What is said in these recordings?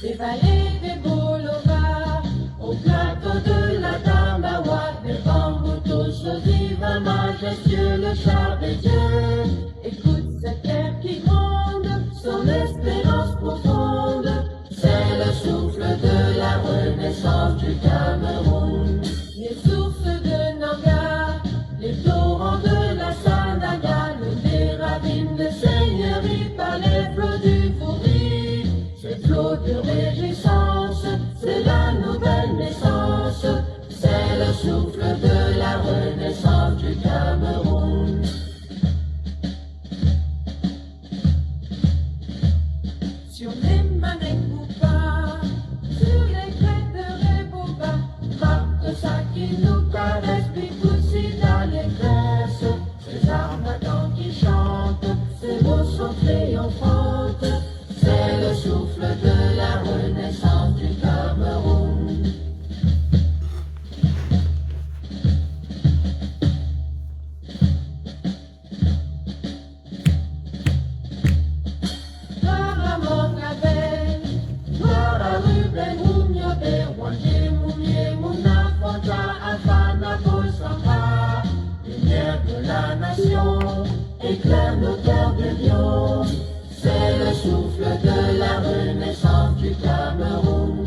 Des vallées, des boulevards, au plateau de la Tambawa, des bambous tous viva, majestueux le char des dieux. Écoute cette terre qui gronde, son espérance profonde, c'est le souffle de la renaissance du Cameroun. Les sources de Nanga, les torrents de la Sanaga, des ravines de seigneurie par les flots du Fourri. Ces flots de réjouissance, c'est la nouvelle naissance, c'est le souffle de la renaissance du Cameroun. Sur les Manekoupa, sur les crêtes de Reboba, marque ça qui nous caresse, puis poussi dans les graisses. Ces armatans qui chantent, ces mots sont triomphantes, c'est le souffle de la renaissance du Cameroun. Gloire à Mongabel, gloire à Ruben Mouniobe, Wanje Mounié, Mouna Fonta, Afana Bosamba, lumière de la nation, éclaire nos cœurs de lion, c'est le souffle de la renaissance du Cameroun.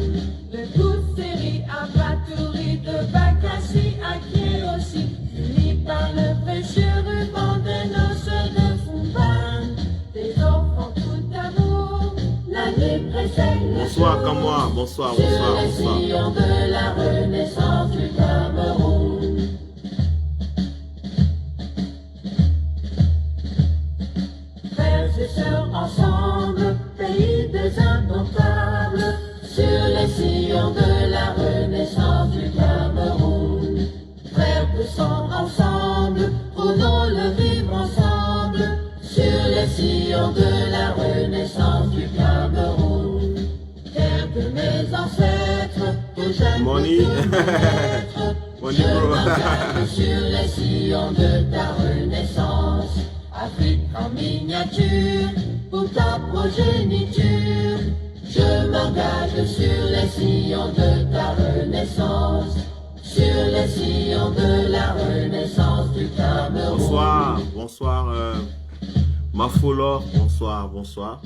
De toutes séries à Batouri, de Bakassi à Kéossi, unis par le précieux ruban des noces de Fumban, des enfants tout d'amour, la nuit précède le Bonsoir, jour. Kamoa. Bonsoir, Sur bonsoir, les bonsoir. sillons de la renaissance du Cameroun. Frères et sœurs ensemble, pays des indomptables, sur les sillons de la renaissance du Cameroun. Frères de sang ensemble, prenons le vivre ensemble, sur les sillons de la renaissance du Cameroun. Terre de mes ancêtres, que j'aime Moni. de tout connaître, Moni, je bro. m'engage sur les sillons de ta renaissance. Afrique en miniature, pour ta progéniture, je m'engage sur les sillons de ta renaissance, sur les sillons de la renaissance du Cameroun. Bonsoir, bonsoir. Mafolor, bonsoir, bonsoir.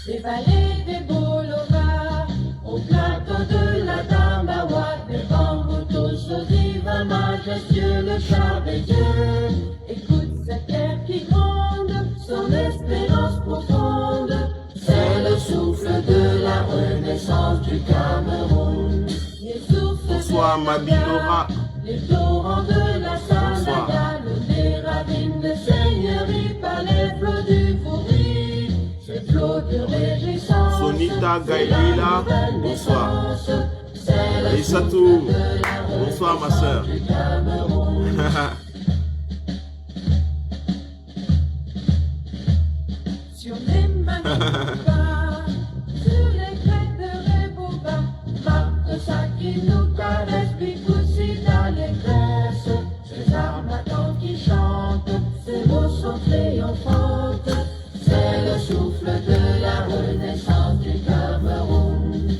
Des vallées, des boulevards, au plateau de la Tambawa, des bambous tous viva, majestueux le char des dieux. Écoute cette terre qui gronde, son espérance profonde, c'est le souffle de la renaissance du Cameroun. Les sources Bonsoir, de Mabilora. les torrents de la Sanaga, des ravines de seigneurie par les flots du Fourri. Ces flots de réjouissance, Sonita c'est Gailila, la nouvelle bonsoir. naissance, c'est le Aïssatou, souffle de la bonsoir ma renaissance soeur. du Cameroun. Sur les Manekoupa, sur les crêtes de Reboba, marque ça qui nous caresse, puis poussi dans les graisses. Ces armatans qui chantent, ces mots sont triomphantes, c'est le souffle de la renaissance du Cameroun.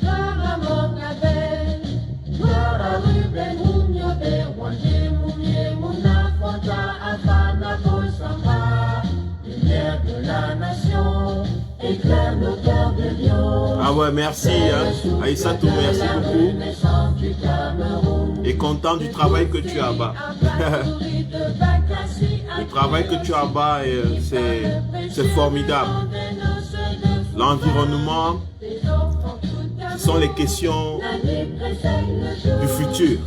Gloire à Mongabel, gloire à Ruben Mouniobe, Wanje Mounié, Mouna Fonta, Afana Bosamba, lumière de la nation, éclaire nos cœurs de lion. Ah ouais, merci. Hein. Aïssatou, merci beaucoup. Et content du travail que tu as bas. Le travail que tu as bas, c'est formidable. L'environnement, ce sont les questions du futur.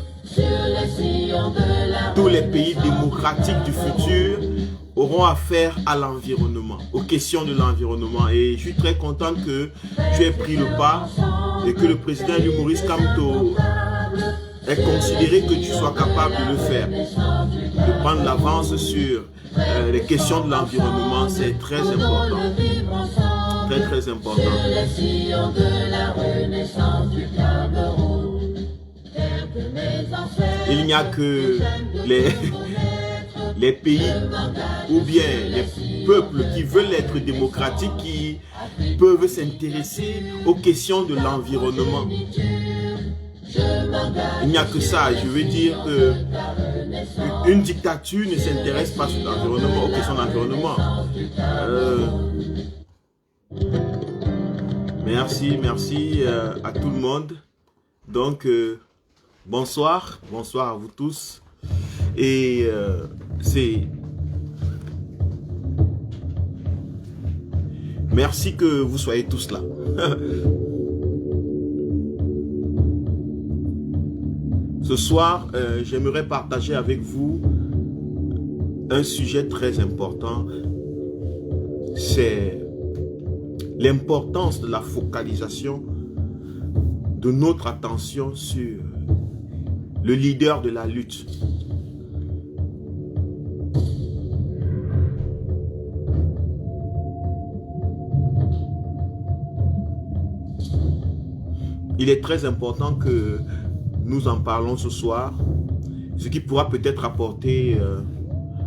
Tous les pays démocratiques du futur auront affaire à l'environnement, aux questions de l'environnement. Et je suis très content que tu aies pris le pas et que le président Maurice Kamto ait considéré que tu sois capable de le faire, de prendre l'avance sur les questions de l'environnement. C'est très important. Très, très important. Sur les sillons de la renaissance du Cameroun. il n'y a que les pays ou bien les peuples qui veulent être démocratiques qui peuvent s'intéresser aux questions de l'environnement. Il n'y a que ça. Je veux dire une dictature ne s'intéresse pas sur l'environnement, aux questions d'environnement. Merci à tout le monde. Donc, bonsoir à vous tous. Et merci que vous soyez tous là. Ce soir, j'aimerais partager avec vous un sujet très important. C'est l'importance de la focalisation de notre attention sur le leader de la lutte. Il est très important que nous en parlons ce soir, ce qui pourra peut-être apporter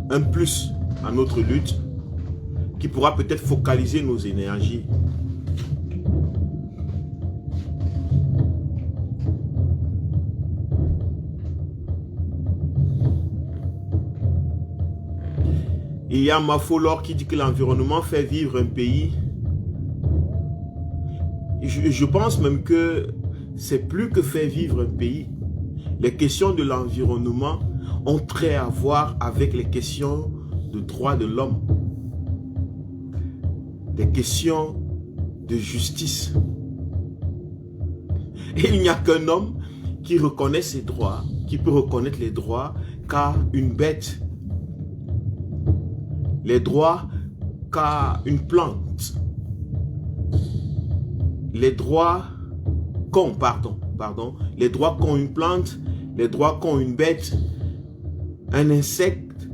un plus à notre lutte, qui pourra peut-être focaliser nos énergies. Il y a Mafolor qui dit que l'environnement fait vivre un pays. Je pense même que c'est plus que faire vivre un pays. Les questions de l'environnement ont trait à voir avec les questions de droits de l'homme. Des questions de justice. Et il n'y a qu'un homme qui reconnaît ses droits, qui peut reconnaître les droits qu'a une bête. Les droits qu'a une plante. Les droits qu'ont, les droits qu'ont une plante, les droits qu'ont une bête, un insecte,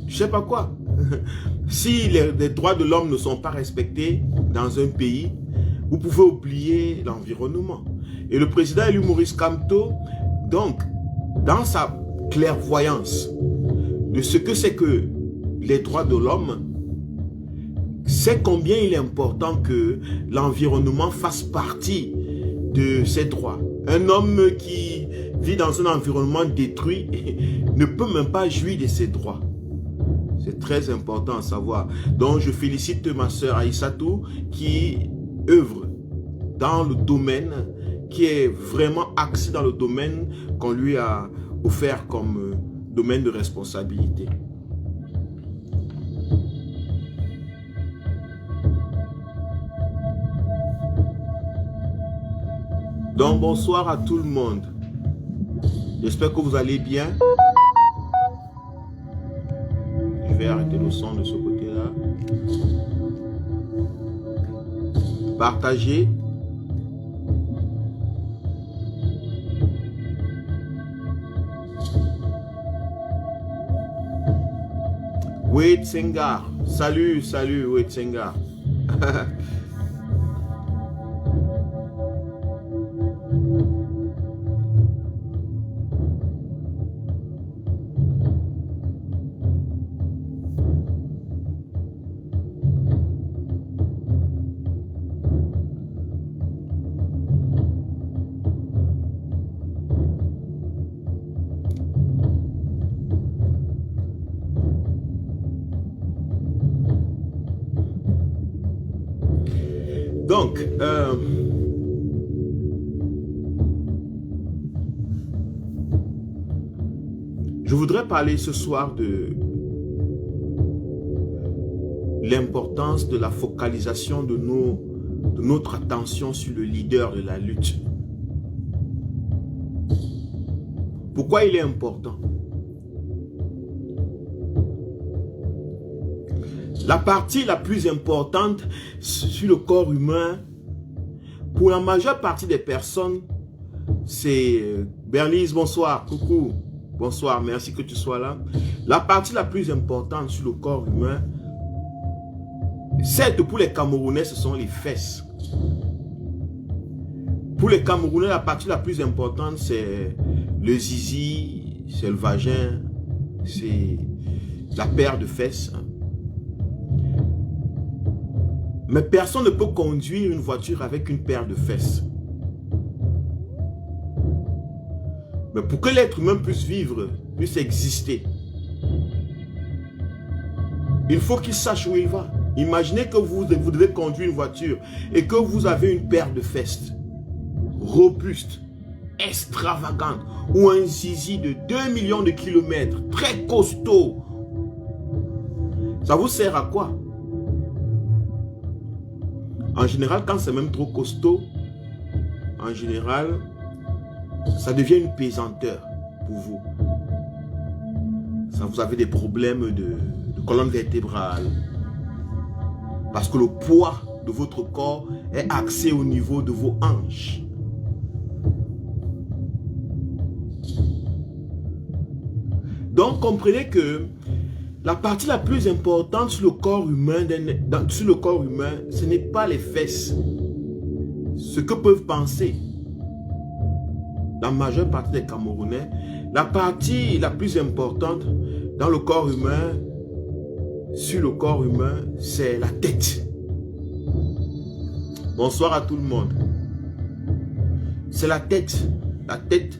je sais pas quoi. Si les droits de l'homme ne sont pas respectés dans un pays, vous pouvez oublier l'environnement. Et le président élu Maurice Kamto, donc, dans sa clairvoyance de ce que c'est que les droits de l'homme, c'est combien il est important que l'environnement fasse partie de ses droits. Un homme qui vit dans un environnement détruit ne peut même pas jouir de ses droits. C'est très important à savoir. Donc je félicite ma sœur Aïssatou qui œuvre dans le domaine, qui est vraiment axé dans le domaine qu'on lui a offert comme domaine de responsabilité. Donc bonsoir à tout le monde. J'espère que vous allez bien. Je vais arrêter le son de ce côté-là. Partagez. Wade Sengar. Salut Wade Sengar. Donc, je voudrais parler ce soir de l'importance de la focalisation de notre attention sur le leader de la lutte. Pourquoi il est important? La partie la plus importante sur le corps humain, pour la majeure partie des personnes, c'est... Berlise, bonsoir, coucou, bonsoir, merci que tu sois là. La partie la plus importante sur le corps humain, certes pour les Camerounais, ce sont les fesses. Pour les Camerounais, la partie la plus importante, c'est le zizi, c'est le vagin, c'est la paire de fesses. Mais personne ne peut conduire une voiture avec une paire de fesses. Mais pour que l'être humain puisse vivre, puisse exister, il faut qu'il sache où il va. Imaginez que vous devez conduire une voiture et que vous avez une paire de fesses robuste, extravagante, ou un zizi de 2 millions de kilomètres, très costaud. Ça vous sert à quoi? En général, quand c'est même trop costaud, en général, ça devient une pesanteur pour vous. Ça, vous avez des problèmes de colonne vertébrale. Parce que le poids de votre corps est axé au niveau de vos hanches. Donc, comprenez que la partie la plus importante sur le corps humain, ce n'est pas les fesses. Ce que peuvent penser la majeure partie des Camerounais, la partie la plus importante dans le corps humain, sur le corps humain, c'est la tête. Bonsoir à tout le monde. C'est la tête. La tête,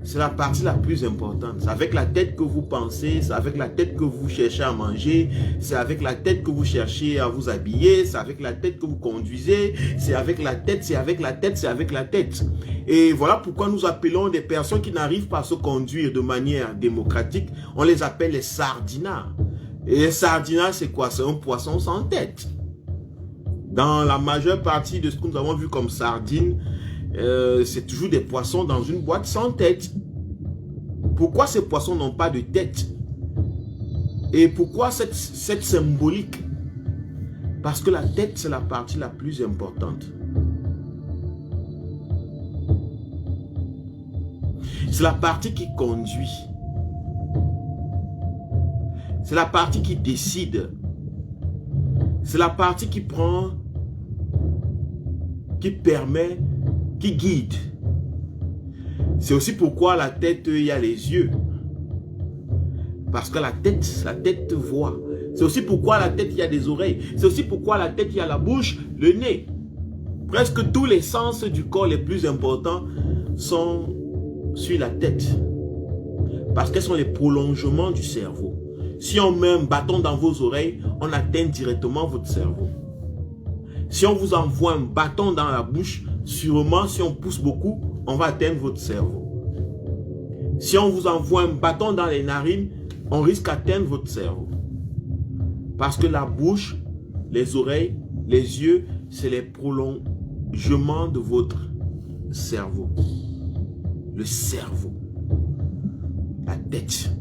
c'est la partie la plus importante. C'est avec la tête que vous pensez, c'est avec la tête que vous cherchez à manger, c'est avec la tête que vous cherchez à vous habiller, c'est avec la tête que vous conduisez, c'est avec la tête, c'est avec la tête, c'est avec la tête. Et voilà pourquoi nous appelons des personnes qui n'arrivent pas à se conduire de manière démocratique, on les appelle les sardinards. Et les sardinards, c'est quoi? C'est un poisson sans tête. Dans la majeure partie de ce que nous avons vu comme sardines, c'est toujours des poissons dans une boîte sans tête. Pourquoi ces poissons n'ont pas de tête? Et pourquoi cette symbolique? Parce que la tête, c'est la partie la plus importante. C'est la partie qui conduit. C'est la partie qui décide. C'est la partie qui prend, qui permet, qui guide. C'est aussi pourquoi la tête, il y a les yeux. Parce que la tête voit. C'est aussi pourquoi la tête, il y a des oreilles. C'est aussi pourquoi la tête, il y a la bouche, le nez. Presque tous les sens du corps les plus importants sont sur la tête. Parce qu'elles sont les prolongements du cerveau. Si on met un bâton dans vos oreilles, on atteint directement votre cerveau. Si on vous envoie un bâton dans la bouche, sûrement si on pousse beaucoup, on va atteindre votre cerveau. Si on vous envoie un bâton dans les narines, on risque d'atteindre votre cerveau. Parce que la bouche, les oreilles, les yeux, c'est les prolongements de votre cerveau. Le cerveau. La tête.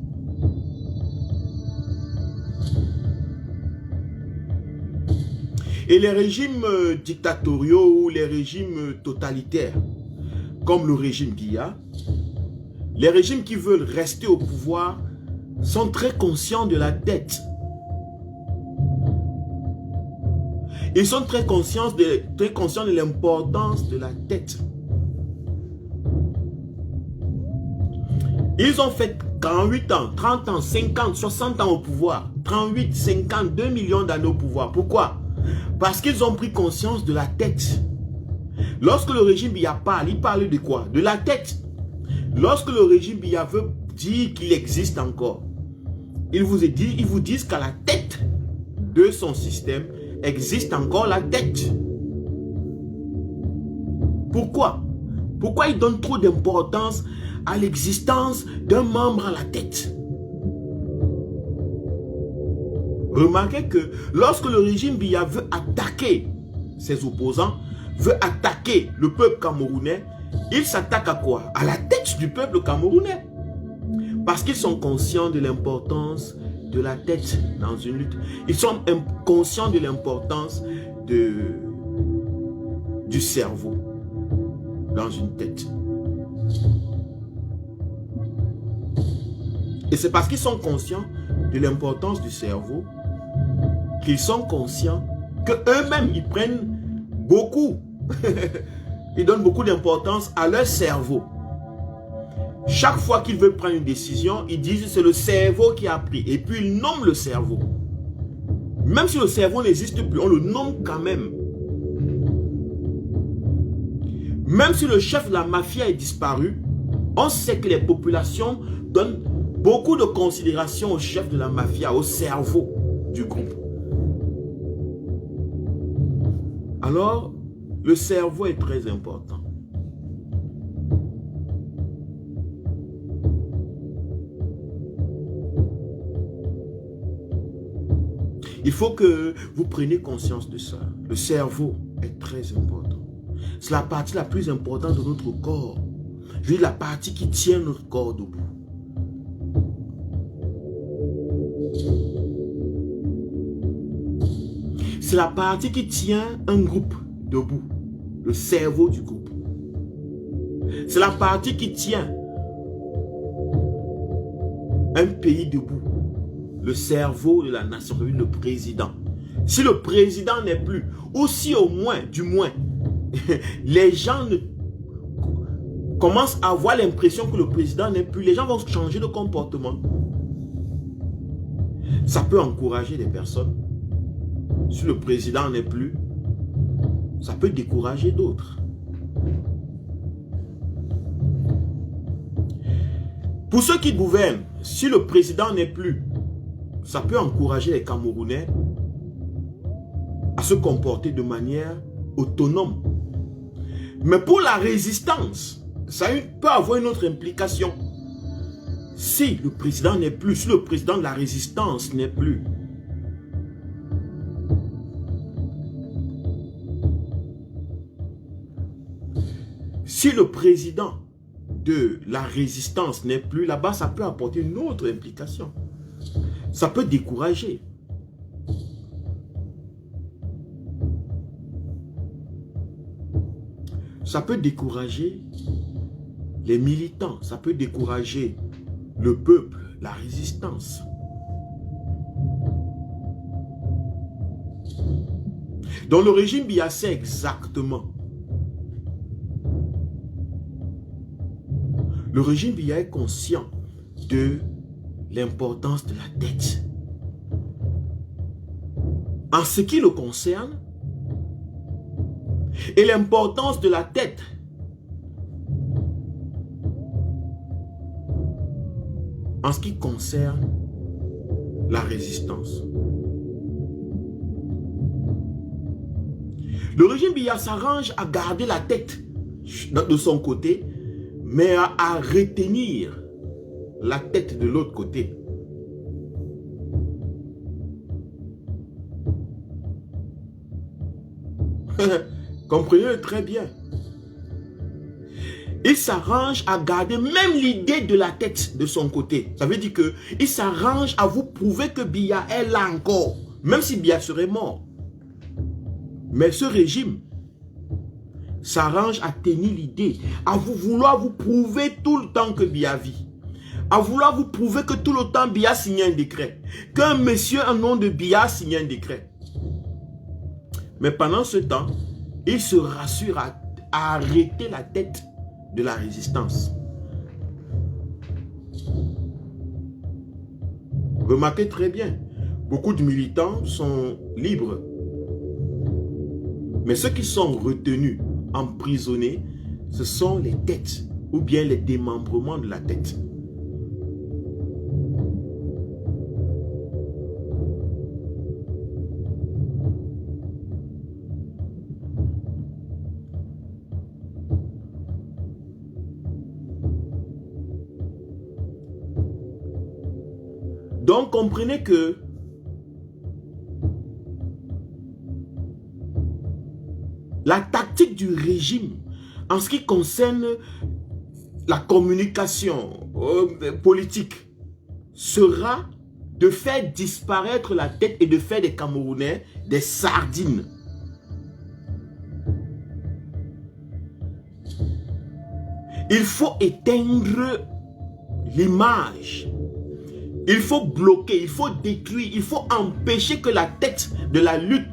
Et les régimes dictatoriaux ou les régimes totalitaires, comme le régime Biya, les régimes qui veulent rester au pouvoir sont très conscients de la tête. Ils sont très conscients de l'importance de la tête. Ils ont fait 48 ans, 30 ans, 50, 60 ans au pouvoir. 38, 50, 2 millions d'années au pouvoir. Pourquoi? Parce qu'ils ont pris conscience de la tête. Lorsque le régime Biya parle, il parle de quoi? De la tête. Lorsque le régime Biya veut dire qu'il existe encore, ils vous disent qu'à la tête de son système existe encore la tête. Pourquoi? Pourquoi ils donnent trop d'importance à l'existence d'un membre à la tête? Remarquez que lorsque le régime Biya veut attaquer ses opposants, veut attaquer le peuple camerounais, il s'attaque à quoi? À la tête du peuple camerounais. Parce qu'ils sont conscients de l'importance de la tête dans une lutte. Ils sont conscients de l'importance du cerveau dans une tête. Et c'est parce qu'ils sont conscients de l'importance du cerveau qu'ils sont conscients qu'eux-mêmes, ils prennent beaucoup, ils donnent beaucoup d'importance à leur cerveau. Chaque fois qu'ils veulent prendre une décision, ils disent c'est le cerveau qui a pris. Et puis ils nomment le cerveau. Même si le cerveau n'existe plus, on le nomme quand même. Même si le chef de la mafia est disparu, on sait que les populations donnent beaucoup de considération au chef de la mafia, au cerveau du groupe. Alors, le cerveau est très important. Il faut que vous preniez conscience de ça. Le cerveau est très important. C'est la partie la plus importante de notre corps. Je veux dire, la partie qui tient notre corps debout. C'est la partie qui tient un groupe debout. Le cerveau du groupe. C'est la partie qui tient un pays debout. Le cerveau de la nation, le président. Si le président n'est plus, ou si au moins, du moins, les gens commencent à avoir l'impression que le président n'est plus, les gens vont changer de comportement. Ça peut encourager les personnes. Si le président n'est plus, ça peut décourager d'autres. Pour ceux qui gouvernent, si le président n'est plus, ça peut encourager les Camerounais à se comporter de manière autonome. Mais pour la résistance, ça peut avoir une autre implication. Si le président n'est plus, si le président de la résistance n'est plus, si le président de la résistance n'est plus, là-bas, ça peut apporter une autre implication. Ça peut décourager. Ça peut décourager les militants. Ça peut décourager le peuple, la résistance. Dans le régime Biya, c'est exactement. Le régime Biya est conscient de l'importance de la tête. En ce qui le concerne, et l'importance de la tête en ce qui concerne la résistance. Le régime Biya s'arrange à garder la tête de son côté, mais à retenir la tête de l'autre côté. Comprenez-le très bien. Il s'arrange à garder même l'idée de la tête de son côté. Ça veut dire qu'il s'arrange à vous prouver que Biya est là encore. Même si Biya serait mort. Mais ce régime s'arrange à tenir l'idée, à vouloir vous prouver tout le temps que Biya vit. À vouloir vous prouver que tout le temps Biya signe un décret. Qu'un monsieur en nom de Biya signe un décret. Mais pendant ce temps, il se rassure à arrêter la tête de la résistance. Remarquez très bien, beaucoup de militants sont libres. Mais ceux qui sont retenus, emprisonnés, ce sont les têtes ou bien les démembrements de la tête. Donc, comprenez que la tactique du régime en ce qui concerne la communication politique sera de faire disparaître la tête et de faire des Camerounais des sardines. Il faut éteindre l'image. Il faut bloquer, il faut détruire, il faut empêcher que la tête de la lutte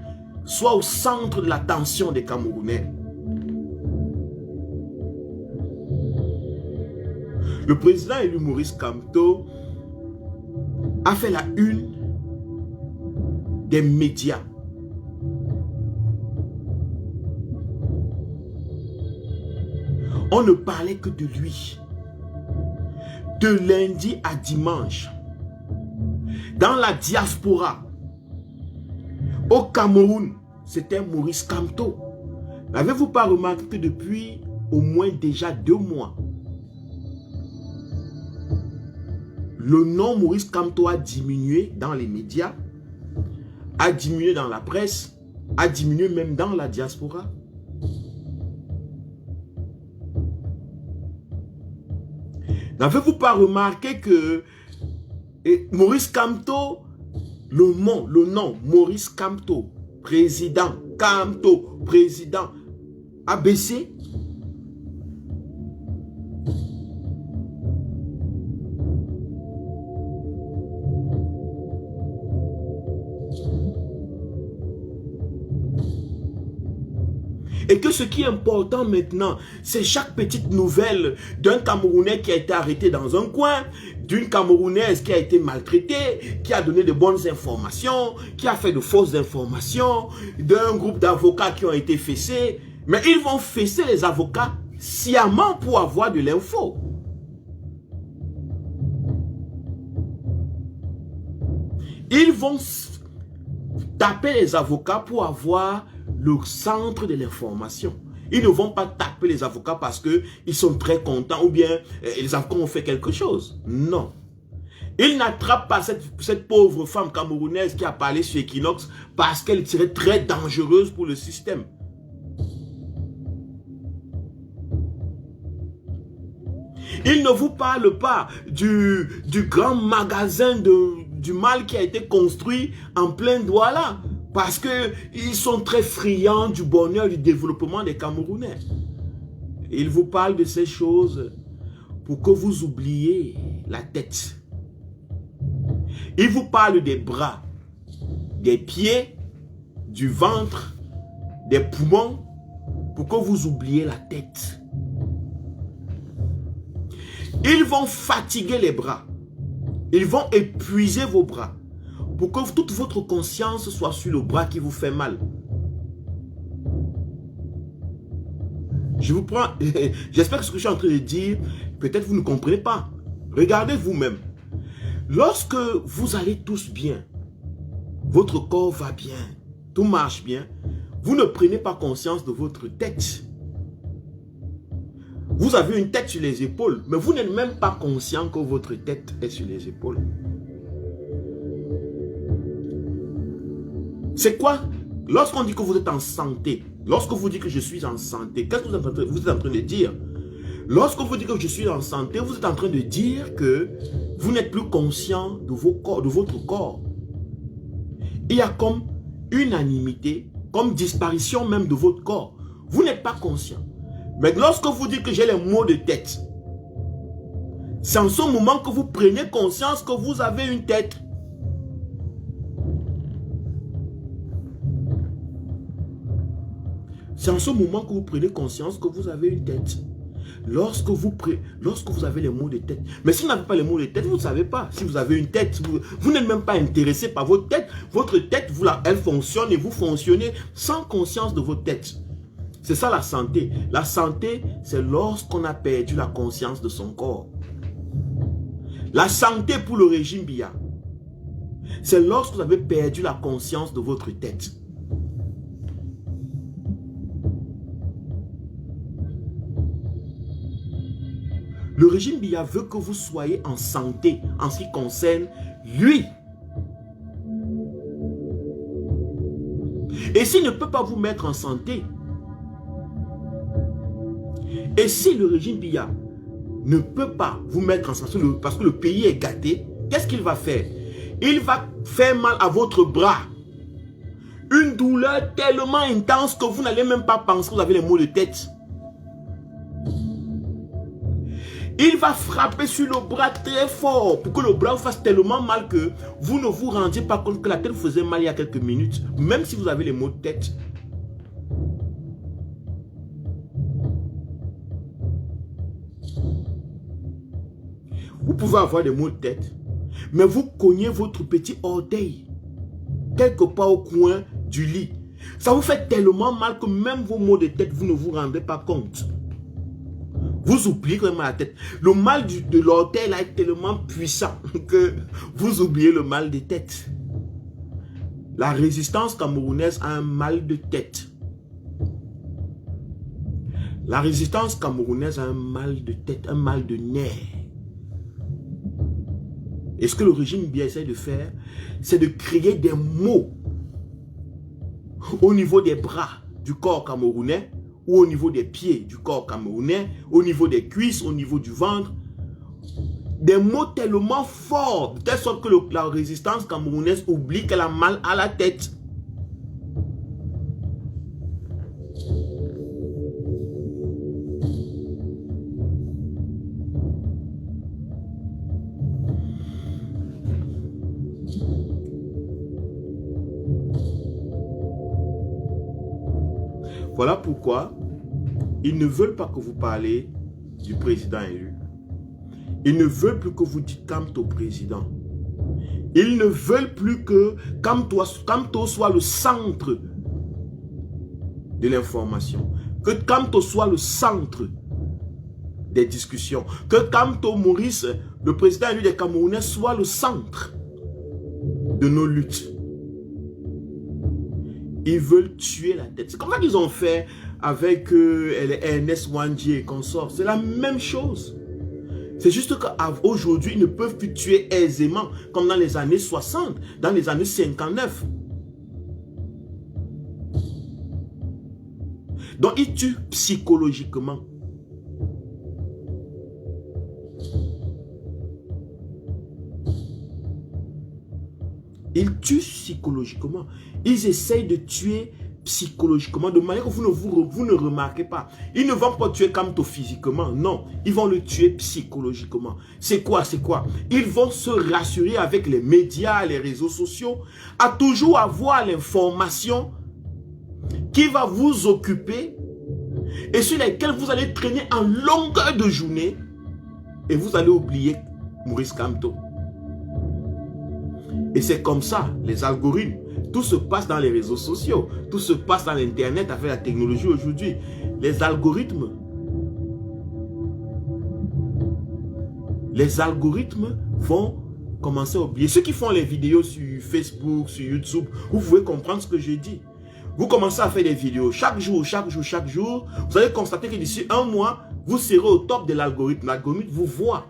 soit au centre de l'attention des Le président élu Maurice Kamto a fait la une des médias. On ne parlait que de lui. De lundi à dimanche. Dans la diaspora. Au Cameroun, c'était Maurice Kamto. N'avez-vous pas remarqué que depuis au moins déjà 2 mois, le nom Maurice Kamto a diminué dans les médias, a diminué dans la presse, a diminué même dans la diaspora? N'avez-vous pas remarqué que Maurice Kamto, le nom Maurice Kamto, président, a baissé? Et que ce qui est important maintenant, c'est chaque petite nouvelle d'un Camerounais qui a été arrêté dans un coin, d'une Camerounaise qui a été maltraitée, qui a donné de bonnes informations, qui a fait de fausses informations, d'un groupe d'avocats qui ont été fessés. Mais ils vont fesser les avocats sciemment pour avoir de l'info. Ils vont taper les avocats pour avoir le centre de l'information. Ils ne vont pas taper les avocats parce qu'ils sont très contents ou bien les avocats ont fait quelque chose. Non. Ils n'attrapent pas cette pauvre femme camerounaise qui a parlé sur Equinox parce qu'elle serait très dangereuse pour le système. Ils ne vous parlent pas du grand magasin du mal qui a été construit en plein Douala. Parce qu'ils sont très friands du bonheur, du développement des Camerounais. Ils vous parlent de ces choses pour que vous oubliez la tête. Ils vous parlent des bras, des pieds, du ventre, des poumons, pour que vous oubliez la tête. Ils vont fatiguer les bras. Ils vont épuiser vos bras. Pour que toute votre conscience soit sur le bras qui vous fait mal. Je vous prends... J'espère que ce que je suis en train de dire, peut-être vous ne comprenez pas. Regardez vous-même. Lorsque vous allez tous bien, votre corps va bien, tout marche bien, vous ne prenez pas conscience de votre tête. Vous avez une tête sur les épaules, mais vous n'êtes même pas conscient que votre tête est sur les épaules. C'est quoi? Lorsqu'on dit que vous êtes en santé, lorsque vous dites que je suis en santé, qu'est-ce que vous êtes en train de dire? Lorsque vous dites que je suis en santé, vous êtes en train de dire que vous n'êtes plus conscient de votre corps. Il y a comme unanimité, comme disparition même de votre corps. Vous n'êtes pas conscient. Mais lorsque vous dites que j'ai les maux de tête, c'est en ce moment que vous prenez conscience que vous avez une tête. C'est en ce moment que vous prenez conscience que vous avez une tête. Lorsque vous avez les maux de tête. Mais si vous n'avez pas les maux de tête, vous ne savez pas. Si vous avez une tête, vous n'êtes même pas intéressé par votre tête. Votre tête, elle fonctionne et vous fonctionnez sans conscience de votre tête. C'est ça la santé. La santé, c'est lorsqu'on a perdu la conscience de son corps. La santé pour le régime Biya, c'est lorsque vous avez perdu la conscience de votre tête. Le régime Biya veut que vous soyez en santé en ce qui concerne lui. Et s'il ne peut pas vous mettre en santé, et si le régime Biya ne peut pas vous mettre en santé parce que le pays est gâté, qu'est-ce qu'il va faire? Il va faire mal à votre bras. Une douleur tellement intense que vous n'allez même pas penser que vous avez les maux de tête. Il va frapper sur le bras très fort pour que le bras vous fasse tellement mal que vous ne vous rendiez pas compte que la tête vous faisait mal il y a quelques minutes, même si vous avez les maux de tête. Vous pouvez avoir des maux de tête, mais vous cognez votre petit orteil quelque part au coin du lit. Ça vous fait tellement mal que même vos maux de tête, vous ne vous rendez pas compte. Vous oubliez quand même la tête. Le mal de l'orteil là est tellement puissant que vous oubliez le mal de tête. La résistance camerounaise a un mal de tête. La résistance camerounaise a un mal de tête, un mal de nerfs. Et ce que le régime Biya essaie de faire, c'est de créer des maux au niveau des bras du corps camerounais, ou au niveau des pieds du corps camerounais, au niveau des cuisses, au niveau du ventre. Des mots tellement forts, de telle sorte que la résistance camerounaise oublie qu'elle a mal à la tête. Voilà pourquoi ils ne veulent pas que vous parlez du président élu. Ils ne veulent plus que vous dites Kamto président. Ils ne veulent plus que Kamto soit le centre de l'information. Que Kamto soit le centre des discussions. Que Kamto Maurice, le président élu des Camerounais, soit le centre de nos luttes. Ils veulent tuer la tête. C'est comme ça qu'ils ont fait avec Ernest Wandji et consorts. C'est la même chose. C'est juste qu'aujourd'hui, ils ne peuvent plus tuer aisément, comme dans les années 60, dans les années 59. Donc, ils tuent psychologiquement. Ils tuent psychologiquement. Ils essayent de tuer psychologiquement, de manière que vous ne remarquez pas. Ils ne vont pas tuer Kamto physiquement, non. Ils vont le tuer psychologiquement. C'est quoi? Ils vont se rassurer avec les médias, les réseaux sociaux, à toujours avoir l'information qui va vous occuper et sur lesquelles vous allez traîner en longueur de journée et vous allez oublier Maurice Kamto. Et c'est comme ça, les algorithmes. Tout se passe dans les réseaux sociaux. Tout se passe dans l'Internet avec la technologie aujourd'hui. Les algorithmes vont commencer à oublier. Ceux qui font les vidéos sur Facebook, sur YouTube, vous pouvez comprendre ce que je dis. Vous commencez à faire des vidéos chaque jour. Vous allez constater que d'ici un mois, vous serez au top de l'algorithme. L'algorithme vous voit.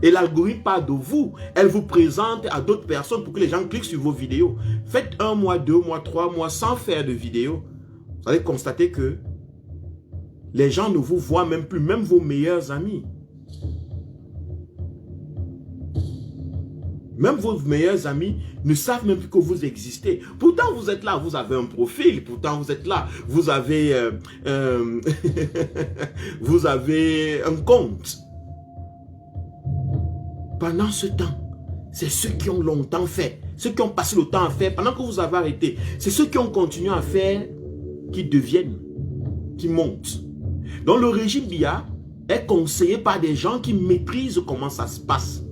Et l'algorithme parle de vous. Elle vous présente à d'autres personnes pour que les gens cliquent sur vos vidéos. Faites 1 mois, 2 mois, 3 mois sans faire de vidéos. Vous allez constater que les gens ne vous voient même plus, même vos meilleurs amis. Même vos meilleurs amis ne savent même plus que vous existez. Pourtant, vous êtes là, vous avez un profil. Pourtant, vous êtes là, vous avez, vous avez un compte. Pendant ce temps, c'est ceux qui ont longtemps fait, ceux qui ont passé le temps à faire, pendant que vous avez arrêté, c'est ceux qui ont continué à faire, qui deviennent, qui montent. Donc le régime Biya est conseillé par des gens qui maîtrisent comment ça se passe.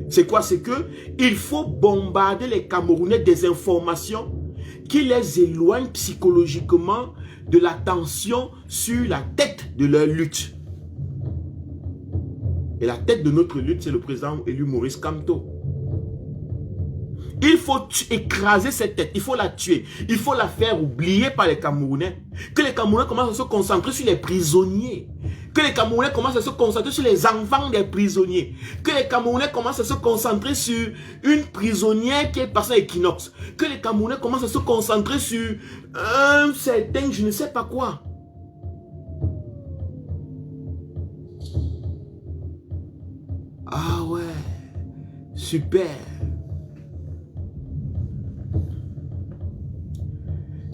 C'est quoi? C'est que il faut bombarder les Camerounais des informations qui les éloignent psychologiquement de l'attention sur la tête de leur lutte. Et la tête de notre lutte, c'est le président élu Maurice Kamto. Il faut écraser cette tête, il faut la tuer, il faut la faire oublier par les Camerounais. Que les Camerounais commencent à se concentrer sur les prisonniers. Que les Camerounais commencent à se concentrer sur les enfants des prisonniers. Que les Camerounais commencent à se concentrer sur une prisonnière qui est passée à Equinox. Que les Camerounais commencent à se concentrer sur un certain je ne sais pas quoi. Ah ouais, super.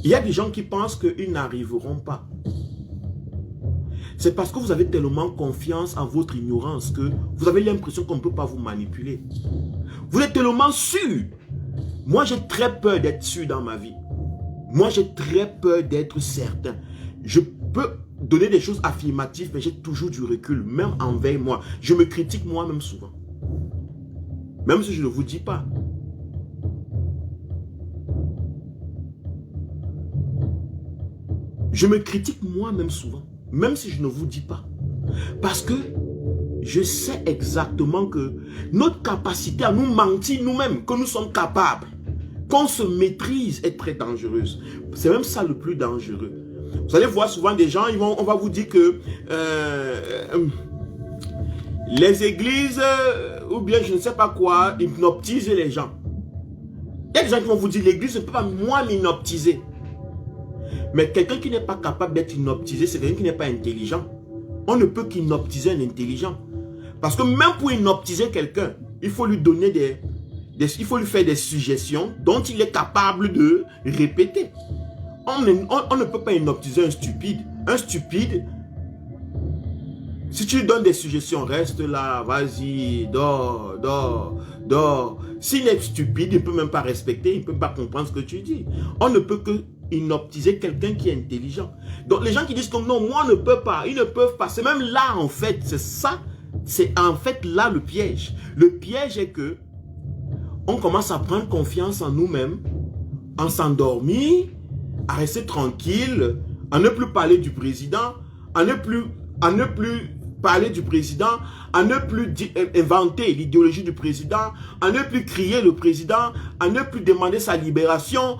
Il y a des gens qui pensent qu'ils n'arriveront pas. C'est parce que vous avez tellement confiance en votre ignorance que vous avez l'impression qu'on ne peut pas vous manipuler. Vous êtes tellement sûr. Moi, j'ai très peur d'être sûr dans ma vie. Moi, j'ai très peur d'être certain. Je peux donner des choses affirmatives, mais j'ai toujours du recul, même envers moi. Je me critique moi-même souvent. Même si je ne vous dis pas. Je me critique moi-même souvent, même si je ne vous dis pas. Parce que je sais exactement que notre capacité à nous mentir nous-mêmes, que nous sommes capables, qu'on se maîtrise est très dangereuse. C'est même ça le plus dangereux. Vous allez voir souvent des gens, on va vous dire que les églises, ou bien je ne sais pas quoi, hypnotisent les gens. Il y a des gens qui vont vous dire, l'église ne peut pas moi m'hypnotiser. Mais quelqu'un qui n'est pas capable d'être hypnotisé, c'est quelqu'un qui n'est pas intelligent. On ne peut qu'hypnotiser un intelligent. Parce que même pour hypnotiser quelqu'un, il faut lui donner il faut lui faire des suggestions dont il est capable de répéter. On ne peut pas hypnotiser un stupide. Un stupide, si tu lui donnes des suggestions, reste là, vas-y, dors, dors, dors. S'il est stupide, il ne peut même pas respecter, il ne peut pas comprendre ce que tu dis. On ne peut que hypnotiser quelqu'un qui est intelligent. Donc les gens qui disent que non, moi on ne peut pas, ils ne peuvent pas. C'est même là en fait, c'est ça, c'est en fait là le piège. Le piège est que on commence à prendre confiance en nous-mêmes, en s'endormir, à rester tranquille, à ne plus parler du président, à ne plus parler du président, à ne plus inventer l'idéologie du président, à ne plus crier le président, à ne plus demander sa libération.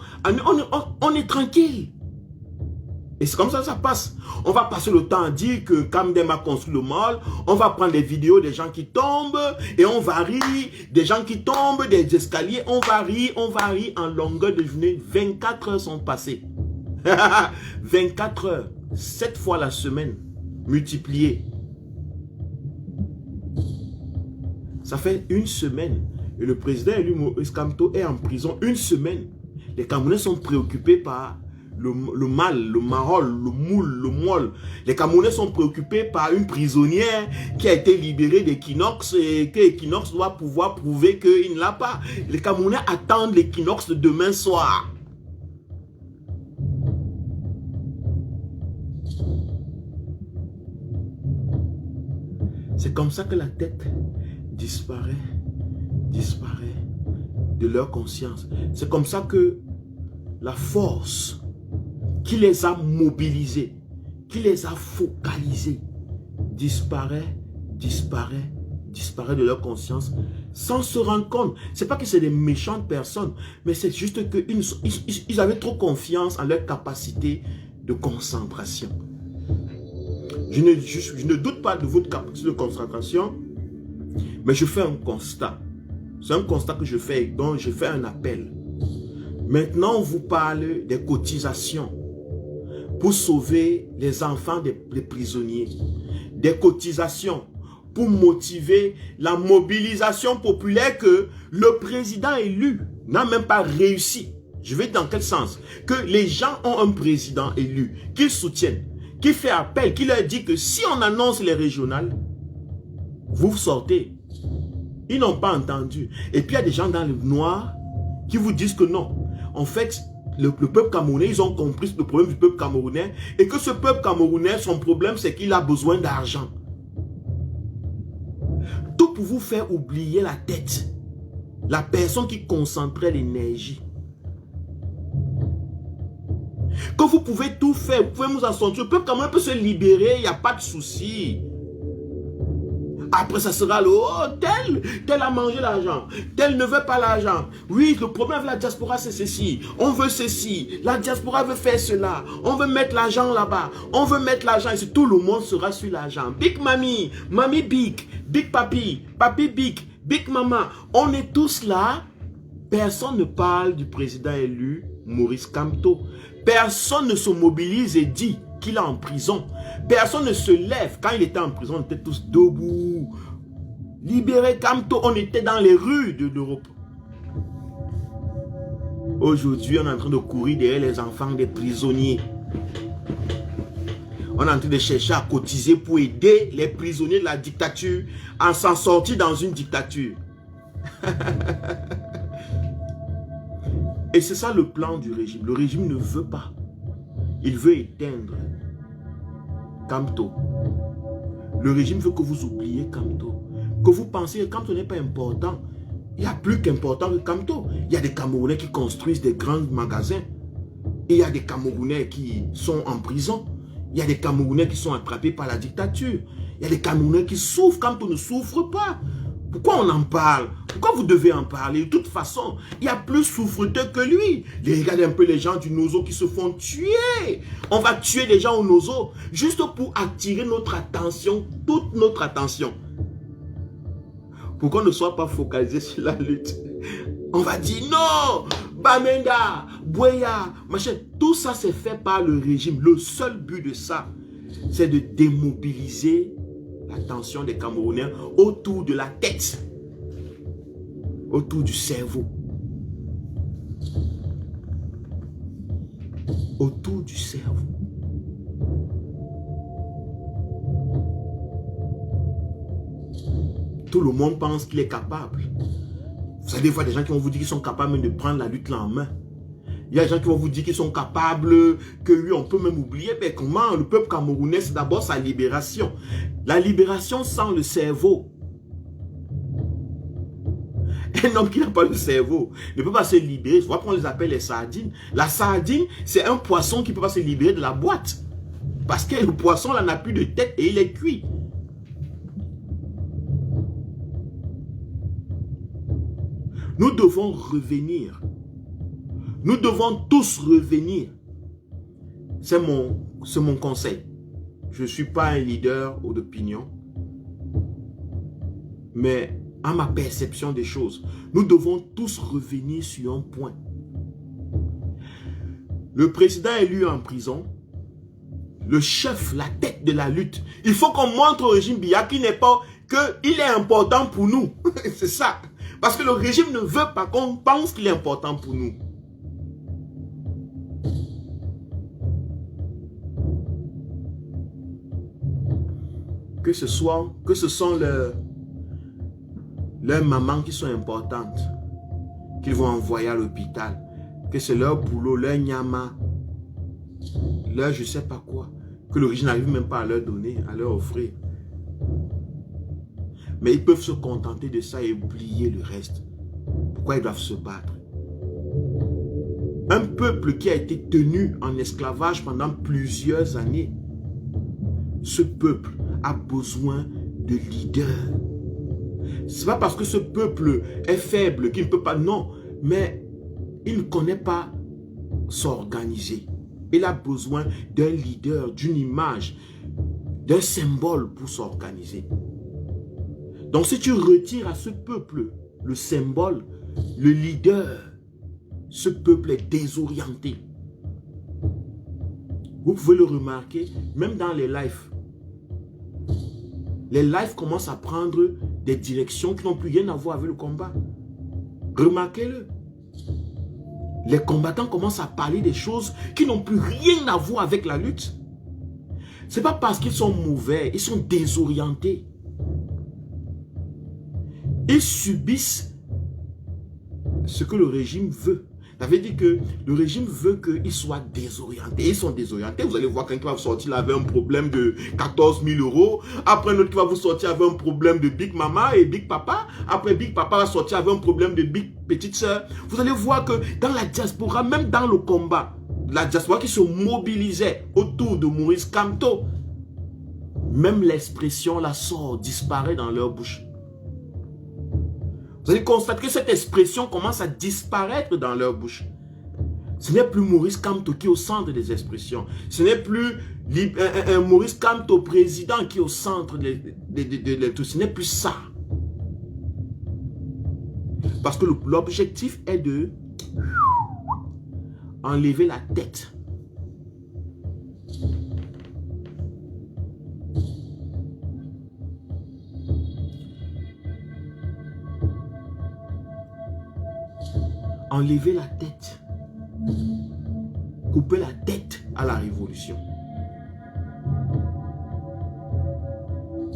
On est tranquille. Et c'est comme ça que ça passe. On va passer le temps à dire que Kamdem a construit le mall. On va prendre des vidéos des gens qui tombent et on va rire. Des gens qui tombent des escaliers. On va rire en longueur de journée. 24 heures sont passées. 24 heures. 7 fois la semaine. Multipliées. Ça fait une semaine. Et le président élu Maurice Kamto est en prison une semaine. Les Camerounais sont préoccupés par le mal, le marol, le moule, le moelle. Les Camerounais sont préoccupés par une prisonnière qui a été libérée d'Equinox et que Equinox doit pouvoir prouver qu'il ne l'a pas. Les Camerounais attendent l'Equinox de demain soir. C'est comme ça que la tête disparaît de leur conscience. C'est comme ça que la force qui les a mobilisés, qui les a focalisés, disparaît de leur conscience sans se rendre compte. C'est pas que c'est des méchantes personnes, mais c'est juste qu'ils avaient trop confiance en leur capacité de concentration. Je ne doute pas de votre capacité de concentration, mais je fais un constat. C'est un constat que je fais, donc je fais un appel. Maintenant, on vous parle des cotisations pour sauver les enfants des prisonniers. Des cotisations pour motiver la mobilisation populaire que le président élu n'a même pas réussi. Je vais dans quel sens? Que les gens ont un président élu qu'ils soutiennent, qui fait appel, qui leur dit que si on annonce les régionales, vous sortez. Ils n'ont pas entendu. Et puis il y a des gens dans le noir qui vous disent que non. En fait, le peuple camerounais, ils ont compris le problème du peuple camerounais et que ce peuple camerounais, son problème, c'est qu'il a besoin d'argent. Tout pour vous faire oublier la tête. La personne qui concentrait l'énergie. Que vous pouvez tout faire, vous pouvez nous en sortir. Le peuple camerounais peut se libérer, il n'y a pas de souci. Après, ça sera le « Oh, tel a mangé l'argent. Tel ne veut pas l'argent. Oui, le problème avec la diaspora, c'est ceci. On veut ceci. La diaspora veut faire cela. On veut mettre l'argent là-bas. On veut mettre l'argent ici. Tout le monde sera sur l'argent. Big Mamie, Mamie Big, Big Papi, Papi Big, Big Mama. On est tous là. Personne ne parle du président élu Maurice Kamto. Personne ne se mobilise et dit qu'il est en prison. Personne ne se lève. Quand il était en prison, on était tous debout. Libéré Kamto, on était dans les rues de l'Europe. Aujourd'hui, on est en train de courir derrière les enfants des prisonniers. On est en train de chercher à cotiser pour aider les prisonniers de la dictature à s'en sortir dans une dictature. Et c'est ça le plan du régime. Le régime ne veut pas. Il veut éteindre Kamto. Le régime veut que vous oubliez Kamto. Que vous pensez que Kamto n'est pas important. Il y a plus qu'important que Kamto. Il y a des Camerounais qui construisent des grands magasins. Et il y a des Camerounais qui sont en prison. Il y a des Camerounais qui sont attrapés par la dictature. Il y a des Camerounais qui souffrent. Kamto ne souffre pas. Pourquoi on en parle? Pourquoi vous devez en parler? De toute façon, il y a plus souffreteux que lui. Regardez un peu les gens du Nozo qui se font tuer. On va tuer les gens au Nozo juste pour attirer notre attention, toute notre attention. Pour qu'on ne soit pas focalisé sur la lutte. On va dire non, Bamenda, Bouya, machin. Tout ça c'est fait par le régime. Le seul but de ça, c'est de démobiliser l'attention des Camerounais autour de la tête, autour du cerveau, autour du cerveau. Tout le monde pense qu'il est capable. Vous savez, des fois, des gens qui vont vous dire qu'ils sont capables même de prendre la lutte là en main. Il y a des gens qui vont vous dire qu'ils sont capables, que oui, on peut même oublier. Mais comment le peuple camerounais, c'est d'abord sa libération. La libération sans le cerveau. Un homme qui n'a pas le cerveau ne peut pas se libérer. Voilà pourquoi on les appelle les sardines. La sardine, c'est un poisson qui ne peut pas se libérer de la boîte. Parce que le poisson là n'a plus de tête et il est cuit. Nous devons revenir. Nous devons tous revenir. C'est mon conseil. Je ne suis pas un leader ou d'opinion. Mais à ma perception des choses, nous devons tous revenir sur un point. Le président élu en prison, le chef, la tête de la lutte. Il faut qu'on montre au régime Biya qu'il n'est pas, qu'il est important pour nous. C'est ça. Parce que le régime ne veut pas qu'on pense qu'il est important pour nous. Que ce sont leurs mamans qui sont importantes, qu'ils vont envoyer à l'hôpital, que c'est leur boulot, leur nyama, leur je sais pas quoi, que le régime n'arrive même pas à leur donner, à leur offrir. Mais ils peuvent se contenter de ça et oublier le reste. Pourquoi ils doivent se battre? Un peuple qui a été tenu en esclavage pendant plusieurs années, ce peuple a besoin de leaders. C'est pas parce que ce peuple est faible qu'il ne peut pas, non, mais il ne connaît pas s'organiser. Il a besoin d'un leader, d'une image, d'un symbole pour s'organiser. Donc si tu retires à ce peuple le symbole, le leader, ce peuple est désorienté. Vous pouvez le remarquer, même dans les lives. Les lives commencent à prendre des directions qui n'ont plus rien à voir avec le combat. Remarquez-le. Les combattants commencent à parler des choses qui n'ont plus rien à voir avec la lutte. Ce n'est pas parce qu'ils sont mauvais, ils sont désorientés. Ils subissent ce que le régime veut. Ça veut dire que le régime veut qu'ils soient désorientés. Ils sont désorientés. Vous allez voir quelqu'un qui va vous sortir là avec un problème de 14 000 €. Après, un autre qui va vous sortir avec un problème de Big Mama et Big Papa. Après, Big Papa va sortir avec un problème de Big Petite Sœur. Vous allez voir que dans la diaspora, même dans le combat, la diaspora qui se mobilisait autour de Maurice Kamto, même l'expression la sort, disparaît dans leur bouche. Vous allez constater que cette expression commence à disparaître dans leur bouche. Ce n'est plus Maurice Kamto qui est au centre des expressions. Ce n'est plus un Maurice Kamto président qui est au centre de tout. Ce n'est plus ça. Parce que l'objectif est de enlever la tête. Enlever la tête. Couper la tête à la révolution.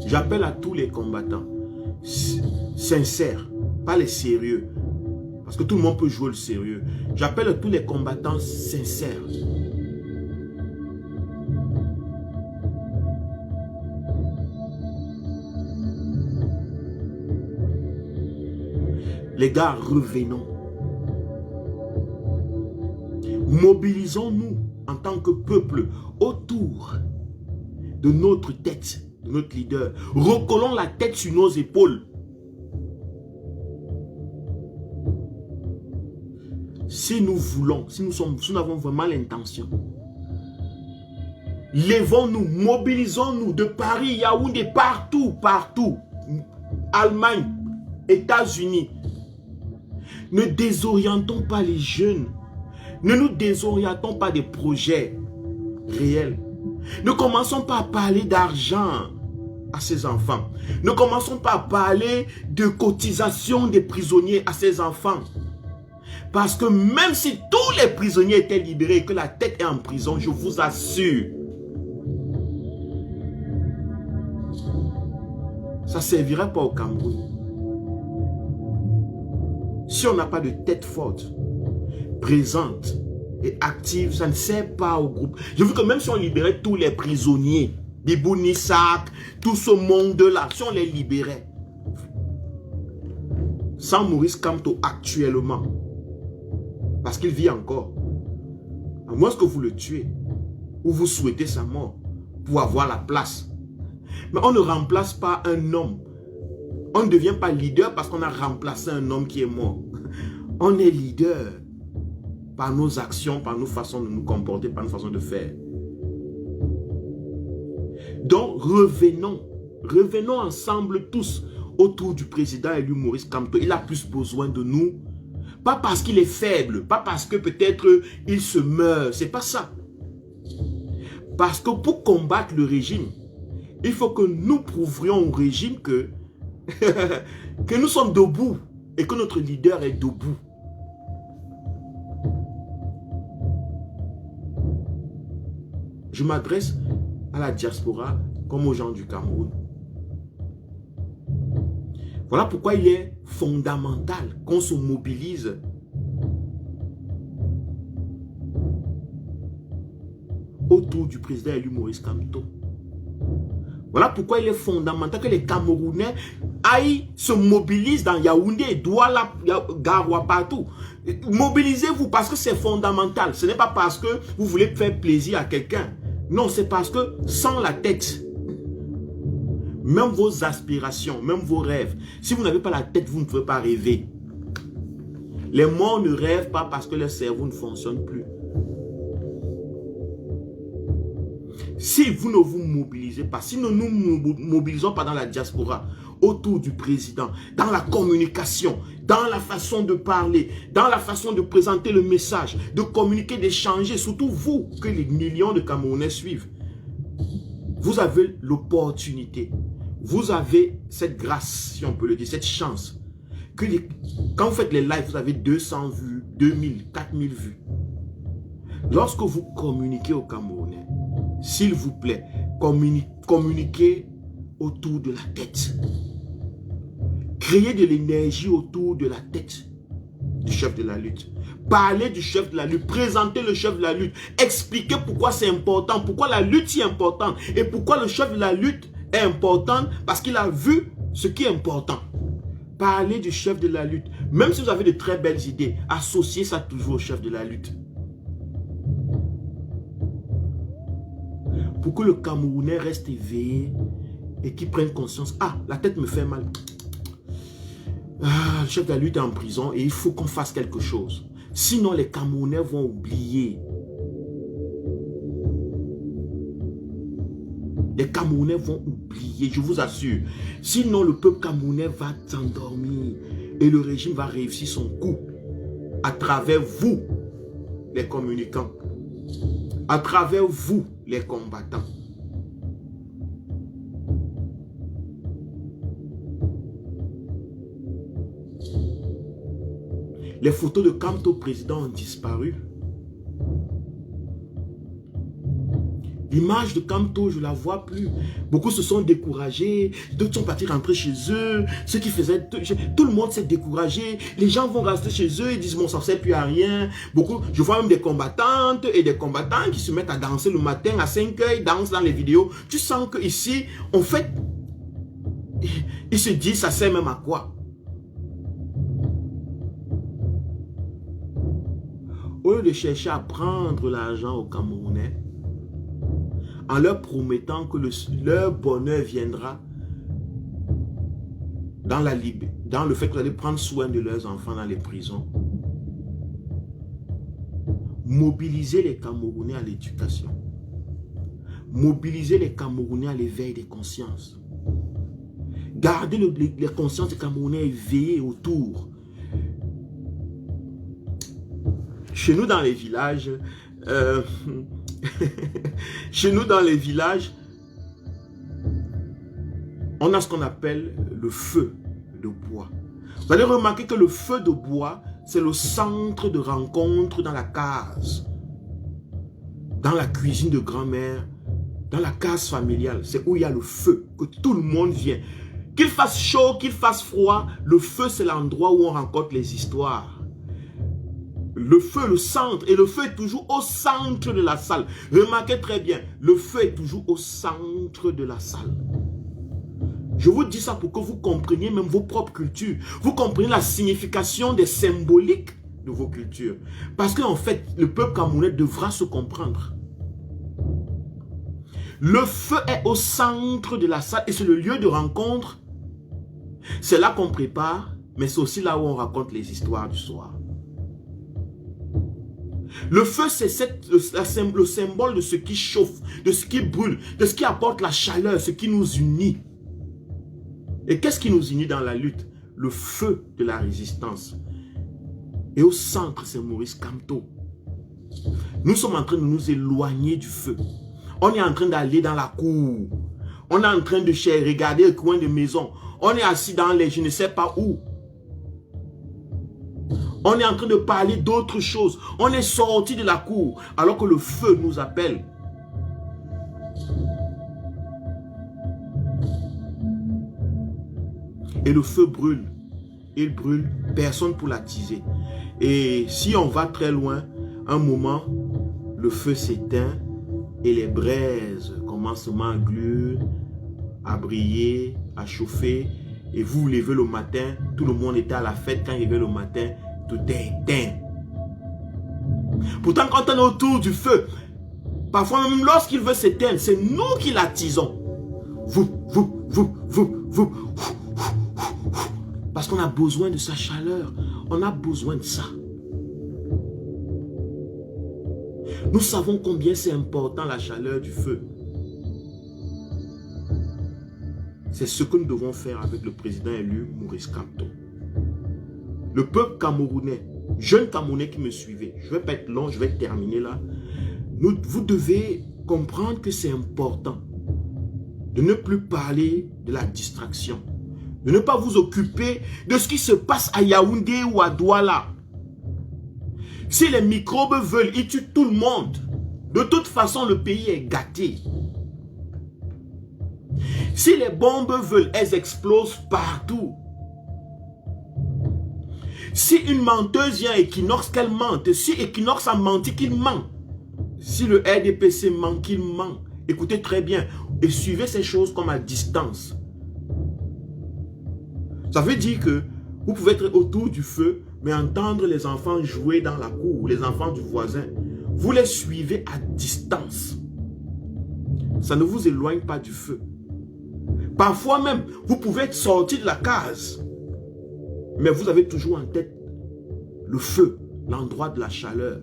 J'appelle à tous les combattants sincères, pas les sérieux. Parce que tout le monde peut jouer le sérieux. J'appelle à tous les combattants sincères. Les gars, revenons. Mobilisons-nous en tant que peuple autour de notre tête, de notre leader. Recollons la tête sur nos épaules. Si nous voulons, si nous avons vraiment l'intention, lèvons-nous, mobilisons-nous de Paris, Yaoundé, partout, partout. Allemagne, États-Unis. Ne désorientons pas les jeunes. Ne nous désorientons pas des projets réels. Ne commençons pas à parler d'argent à ces enfants. Ne commençons pas à parler de cotisation des prisonniers à ces enfants. Parce que même si tous les prisonniers étaient libérés et que la tête est en prison, je vous assure, ça ne servirait pas au Cameroun. Si on n'a pas de tête forte, présente et active, ça ne sert pas au groupe. Je veux que même si on libérait tous les prisonniers, Bibou Nissak, tout ce monde-là, si on les libérait, sans Maurice Kamto actuellement, parce qu'il vit encore, à moins que vous le tuez, ou vous souhaitez sa mort, pour avoir la place. Mais on ne remplace pas un homme. On ne devient pas leader parce qu'on a remplacé un homme qui est mort. On est leader par nos actions, par nos façons de nous comporter, par nos façons de faire. Donc, revenons ensemble tous autour du président élu Maurice Kamto. Il a plus besoin de nous. Pas parce qu'il est faible, pas parce que peut-être il se meurt, c'est pas ça. Parce que pour combattre le régime, il faut que nous prouvions au régime que, que nous sommes debout et que notre leader est debout. Je m'adresse à la diaspora comme aux gens du Cameroun. Voilà pourquoi il est fondamental qu'on se mobilise autour du président élu Maurice Kamto. Voilà pourquoi il est fondamental que les Camerounais aillent se mobilisent dans Yaoundé, Douala, Garoua, partout. Mobilisez-vous parce que c'est fondamental. Ce n'est pas parce que vous voulez faire plaisir à quelqu'un. Non, c'est parce que sans la tête, même vos aspirations, même vos rêves, si vous n'avez pas la tête, vous ne pouvez pas rêver. Les morts ne rêvent pas parce que leur cerveau ne fonctionne plus. Si vous ne vous mobilisez pas, si nous ne nous mobilisons pas dans la diaspora, autour du président, dans la communication, dans la façon de parler, dans la façon de présenter le message, de communiquer, d'échanger, surtout vous, que les millions de Camerounais suivent, vous avez l'opportunité, vous avez cette grâce, si on peut le dire, cette chance, que quand vous faites les lives, vous avez 200 vues, 2000, 4000 vues. Lorsque vous communiquez aux Camerounais, s'il vous plaît, communiquez autour de la tête. Créez de l'énergie autour de la tête du chef de la lutte. Parlez du chef de la lutte, présentez le chef de la lutte, expliquez pourquoi c'est important, pourquoi la lutte est importante et pourquoi le chef de la lutte est important parce qu'il a vu ce qui est important. Parlez du chef de la lutte. Même si vous avez de très belles idées, associez ça toujours au chef de la lutte. Pour que le Camerounais reste éveillé et qu'il prenne conscience. Ah, la tête me fait mal. Ah, le chef de la lutte est en prison et il faut qu'on fasse quelque chose. Sinon, les Camerounais vont oublier. Les Camerounais vont oublier, je vous assure. Sinon, le peuple camerounais va s'endormir et le régime va réussir son coup à travers vous, les communicants. À travers vous, les combattants. Les photos de Kamto président ont disparu. L'image de Kamto, je ne la vois plus. Beaucoup se sont découragés. D'autres sont partis rentrer chez eux. Ceux qui faisaient... Tout le monde s'est découragé. Les gens vont rester chez eux. Ils disent, bon, ça ne sert plus à rien. Beaucoup, je vois même des combattantes et des combattants qui se mettent à danser le matin à 5 h. Ils dansent dans les vidéos. Tu sens qu'ici, en fait, ils se disent, ça sert même à quoi? au lieu de chercher à prendre l'argent aux Camerounais, en leur promettant que leur bonheur viendra dans le fait que vous allez prendre soin de leurs enfants dans les prisons, mobiliser les Camerounais à l'éducation, mobiliser les Camerounais à l'éveil des consciences, garder les consciences des Camerounais éveillées autour. Chez nous dans les villages, on a ce qu'on appelle le feu de bois. Vous allez remarquer que le feu de bois, c'est le centre de rencontre dans la case, dans la cuisine de grand-mère, dans la case familiale. C'est où il y a le feu, que tout le monde vient. Qu'il fasse chaud, qu'il fasse froid, le feu, c'est l'endroit où on rencontre les histoires. Le feu, le centre, et le feu est toujours au centre de la salle. Remarquez très bien, le feu est toujours au centre de la salle. Je vous dis ça pour que vous compreniez même vos propres cultures. Vous compreniez la signification des symboliques de vos cultures. Parce qu'en fait, le peuple camerounais devra se comprendre. Le feu est au centre de la salle et c'est le lieu de rencontre. C'est là qu'on prépare, mais c'est aussi là où on raconte les histoires du soir. Le feu, c'est le symbole de ce qui chauffe, de ce qui brûle, de ce qui apporte la chaleur, ce qui nous unit. Et qu'est-ce qui nous unit dans la lutte? Le feu de la résistance. Et au centre, c'est Maurice Kamto. Nous sommes en train de nous éloigner du feu. On est en train d'aller dans la cour. On est en train de regarder le coin de maison. On est assis dans les je ne sais pas où. On est en train de parler d'autres choses. On est sorti de la cour alors que le feu nous appelle. Et le feu brûle. Il brûle, personne pour l'attiser. Et si on va très loin, un moment, le feu s'éteint et les braises commencent à gluer, à briller, à chauffer. Et vous vous levez le matin, tout le monde était à la fête. Quand il levait le matin, tout est éteint. Pourtant, quand on est autour du feu, parfois même lorsqu'il veut s'éteindre, c'est nous qui l'attisons. Vous. Parce qu'on a besoin de sa chaleur. On a besoin de ça. Nous savons combien c'est important la chaleur du feu. C'est ce que nous devons faire avec le président élu Maurice Kamto. Le peuple camerounais, jeune Camerounais qui me suivait, je ne vais pas être long, je vais terminer là. Vous devez comprendre que c'est important de ne plus parler de la distraction, de ne pas vous occuper de ce qui se passe à Yaoundé ou à Douala. Si les microbes veulent, ils tuent tout le monde. De toute façon, le pays est gâté. Si les bombes veulent, elles explosent partout. Si une menteuse vient à Equinox, qu'elle mente. Si Equinox a menti, qu'il ment. Si le RDPC ment, qu'il ment. Écoutez très bien et suivez ces choses comme à distance. Ça veut dire que vous pouvez être autour du feu, mais entendre les enfants jouer dans la cour, les enfants du voisin. Vous les suivez à distance. Ça ne vous éloigne pas du feu. Parfois même, vous pouvez être sorti de la case, mais vous avez toujours en tête le feu, l'endroit de la chaleur.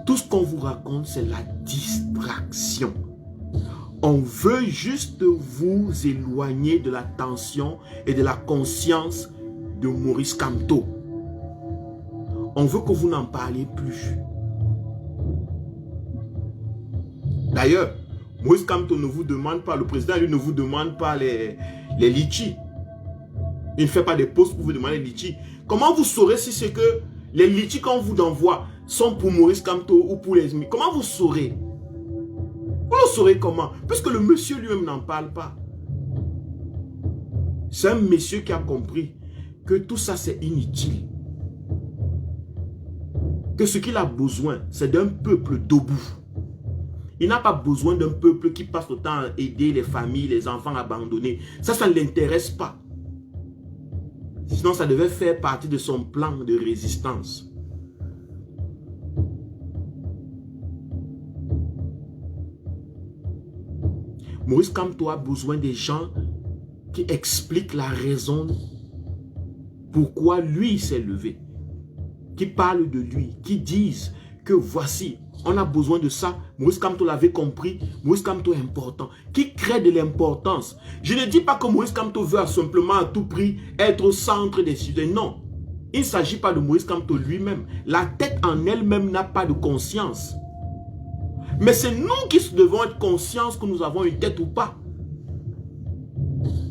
Tout ce qu'on vous raconte, c'est la distraction. On veut juste vous éloigner de l'attention et de la conscience de Maurice Kamto. On veut que vous n'en parliez plus. D'ailleurs, Maurice Kamto ne vous demande pas, le président lui ne vous demande pas les litchis. Il ne fait pas des posts pour vous demander les litchis. Comment vous saurez si c'est que les litchis qu'on vous envoie sont pour Maurice Kamto ou pour les ennemis? Comment vous saurez? Vous le saurez comment? Puisque le monsieur lui-même n'en parle pas. C'est un monsieur qui a compris que tout ça c'est inutile. Que ce qu'il a besoin, c'est d'un peuple debout. Il n'a pas besoin d'un peuple qui passe le temps à aider les familles, les enfants abandonnés. Ça ne l'intéresse pas. Sinon, ça devait faire partie de son plan de résistance. Maurice Kamto a besoin des gens qui expliquent la raison pourquoi lui s'est levé, qui parlent de lui, qui disent que voici, on a besoin de ça. Maurice Kamto l'avait compris. Maurice Kamto est important. Qui crée de l'importance. Je ne dis pas que Maurice Kamto veut simplement à tout prix être au centre des sujets. Non. Il ne s'agit pas de Maurice Kamto lui-même. La tête en elle-même n'a pas de conscience. Mais c'est nous qui devons être conscients que nous avons une tête ou pas.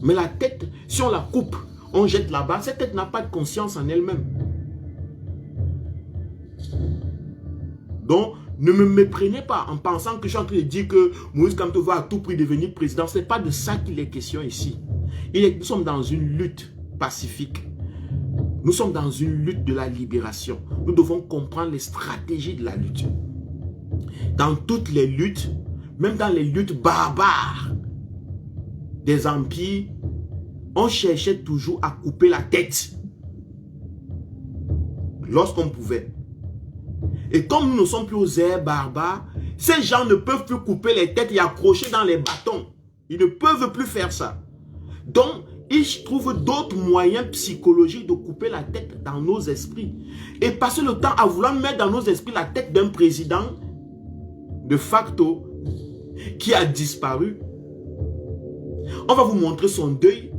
Mais la tête, si on la coupe, on jette là-bas, cette tête n'a pas de conscience en elle-même. Donc, ne me méprenez pas en pensant que je suis en train de dire que Maurice Kamto va à tout prix devenir président. Ce n'est pas de ça qu'il est question ici. Nous sommes dans une lutte pacifique. Nous sommes dans une lutte de la libération. Nous devons comprendre les stratégies de la lutte. Dans toutes les luttes, même dans les luttes barbares des empires, on cherchait toujours à couper la tête lorsqu'on pouvait. Et comme nous ne sommes plus aux ères barbares, ces gens ne peuvent plus couper les têtes et accrocher dans les bâtons. Ils ne peuvent plus faire ça. Donc, ils trouvent d'autres moyens psychologiques de couper la tête dans nos esprits. Et passer le temps à vouloir mettre dans nos esprits la tête d'un président de facto qui a disparu. On va vous montrer son deuil.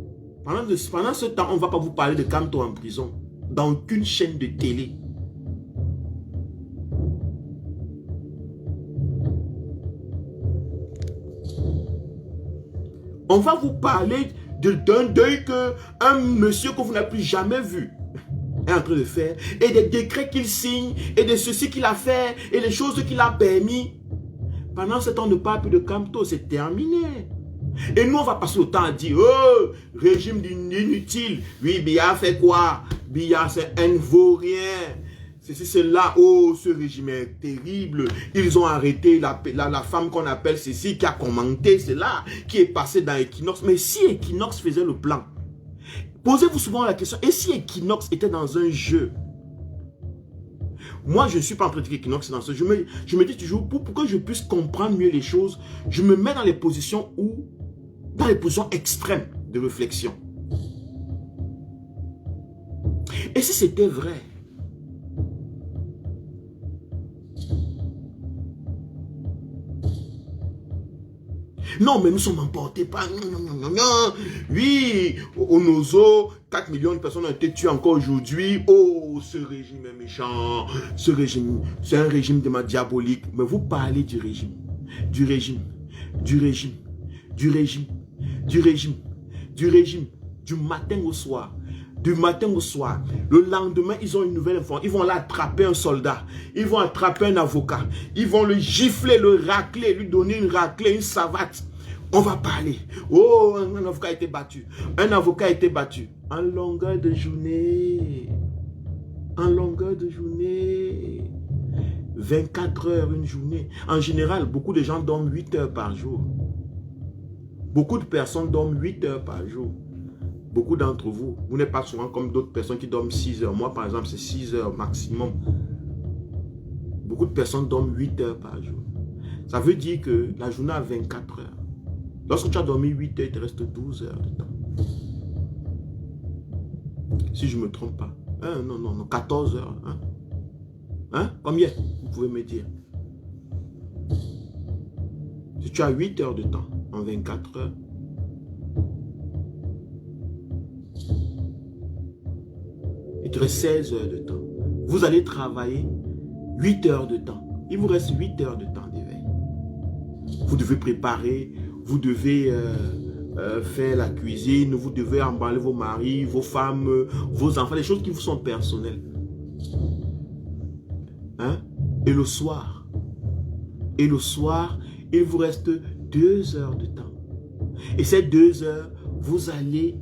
Pendant ce temps, on ne va pas vous parler de Kamto en prison. Dans aucune chaîne de télé. On va vous parler d'un deuil qu'un monsieur que vous n'avez plus jamais vu est en train de faire. Et des décrets qu'il signe. Et de ceci qu'il a fait. Et des choses qu'il a permis. Pendant ce temps, on ne parle plus de Kamto. C'est terminé. Et nous, on va passer le temps à dire, oh, régime inutile. Oui, Biya fait quoi? Biya, c'est un vaurien. Ceci, c'est là, oh, ce régime est terrible. Ils ont arrêté la femme qu'on appelle Cécile qui a commenté, c'est là, qui est passée dans Equinox. Mais si Equinox faisait le plan, posez-vous souvent la question, et si Equinox était dans un jeu? Moi, je ne suis pas en train de dire qu'Equinox est dans ce jeu. Je me dis toujours, pour que je puisse comprendre mieux les choses, je me mets dans les positions dans les positions extrêmes de réflexion. Et si c'était vrai? Non, mais nous sommes emportés par... Oui, au Nozo, 4 millions de personnes ont été tuées encore aujourd'hui. Oh, ce régime est méchant. Ce régime, c'est un régime diabolique. Mais vous parlez du régime. Du régime. Du régime. Du régime. Du régime. Du régime. Du matin au soir. Du matin au soir. Le lendemain, ils ont une nouvelle information. Ils vont là attraper un soldat. Ils vont attraper un avocat. Ils vont le gifler, le racler, lui donner une raclée, une savate. On va parler. Oh, un avocat a été battu. Un avocat a été battu. En longueur de journée. En longueur de journée. 24 heures une journée. En général, beaucoup de gens dorment 8 heures par jour. Beaucoup de personnes dorment 8 heures par jour. Beaucoup d'entre vous, vous n'êtes pas souvent comme d'autres personnes qui dorment 6 heures. Moi, par exemple, c'est 6 heures maximum. Beaucoup de personnes dorment 8 heures par jour. Ça veut dire que la journée a 24 heures. Lorsque tu as dormi 8 heures, il te reste 12 heures de temps. Si je ne me trompe pas. Non, 14 heures. Combien? Vous pouvez me dire. Si tu as 8 heures de temps en 24 heures, il te reste 16 heures de temps. Vous allez travailler 8 heures de temps. Il vous reste 8 heures de temps d'éveil. Vous devez préparer, vous devez faire la cuisine, vous devez emballer vos maris, vos femmes, vos enfants, les choses qui vous sont personnelles. Et le soir, il vous reste 2 heures de temps. Et ces 2 heures, vous allez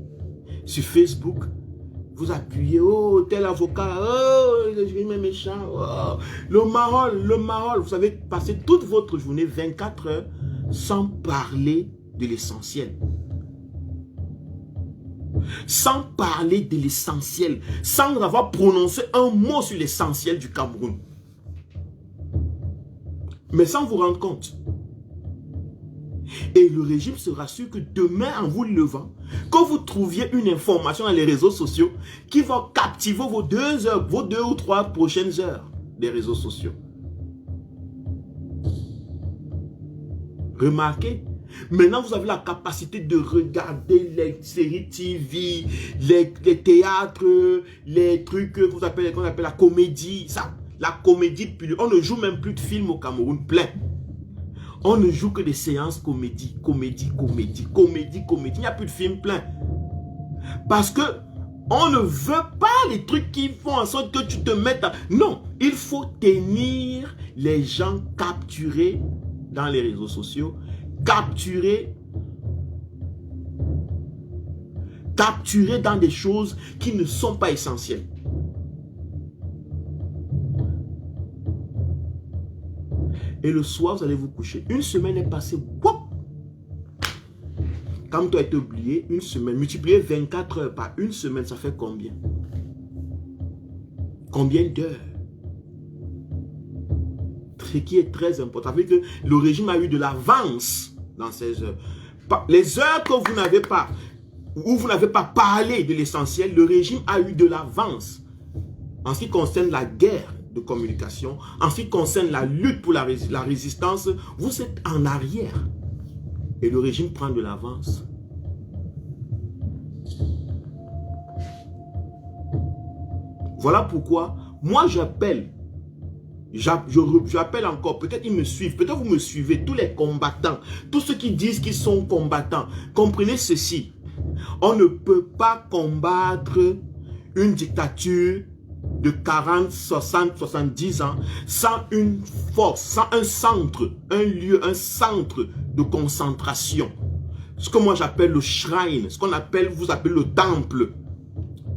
sur Facebook, vous appuyez, oh, tel avocat, oh, le juge est méchant, oh. Le Marol, vous avez passé toute votre journée, 24 heures, sans parler de l'essentiel. Sans parler de l'essentiel, sans avoir prononcé un mot sur l'essentiel du Cameroun. Mais sans vous rendre compte. Et le régime se rassure que demain, en vous levant, quand vous trouviez une information dans les réseaux sociaux qui va captiver vos 2 heures, vos 2 ou 3 prochaines heures des réseaux sociaux. Remarquez, maintenant vous avez la capacité de regarder les séries TV, les théâtres, les trucs qu'on appelle la comédie. Ça, la comédie, on ne joue même plus de films au Cameroun plein. On ne joue que des séances comédie. Il n'y a plus de films plein. Parce que on ne veut pas les trucs qui font en sorte que tu te mettes à... Non, il faut tenir les gens capturés dans les réseaux sociaux, capturés dans des choses qui ne sont pas essentielles. Et le soir, vous allez vous coucher. Une semaine est passée. Woup! Quand tu as été oublié, une semaine, multiplié 24 heures par une semaine, ça fait combien? Combien d'heures? Ce qui est très important. Ça veut dire que le régime a eu de l'avance dans ces heures. Les heures que vous n'avez pas, où vous n'avez pas parlé de l'essentiel, le régime a eu de l'avance. En ce qui concerne la guerre de communication, en ce qui concerne la lutte pour la résistance, vous êtes en arrière. Et le régime prend de l'avance. Voilà pourquoi, moi j'appelle encore, peut-être ils me suivent, peut-être vous me suivez, tous les combattants, tous ceux qui disent qu'ils sont combattants, comprenez ceci, on ne peut pas combattre une dictature de 40, 60, 70 ans sans une force, sans un centre, un lieu, un centre de concentration. Ce que moi j'appelle le shrine, ce qu'on appelle, vous appelez le temple.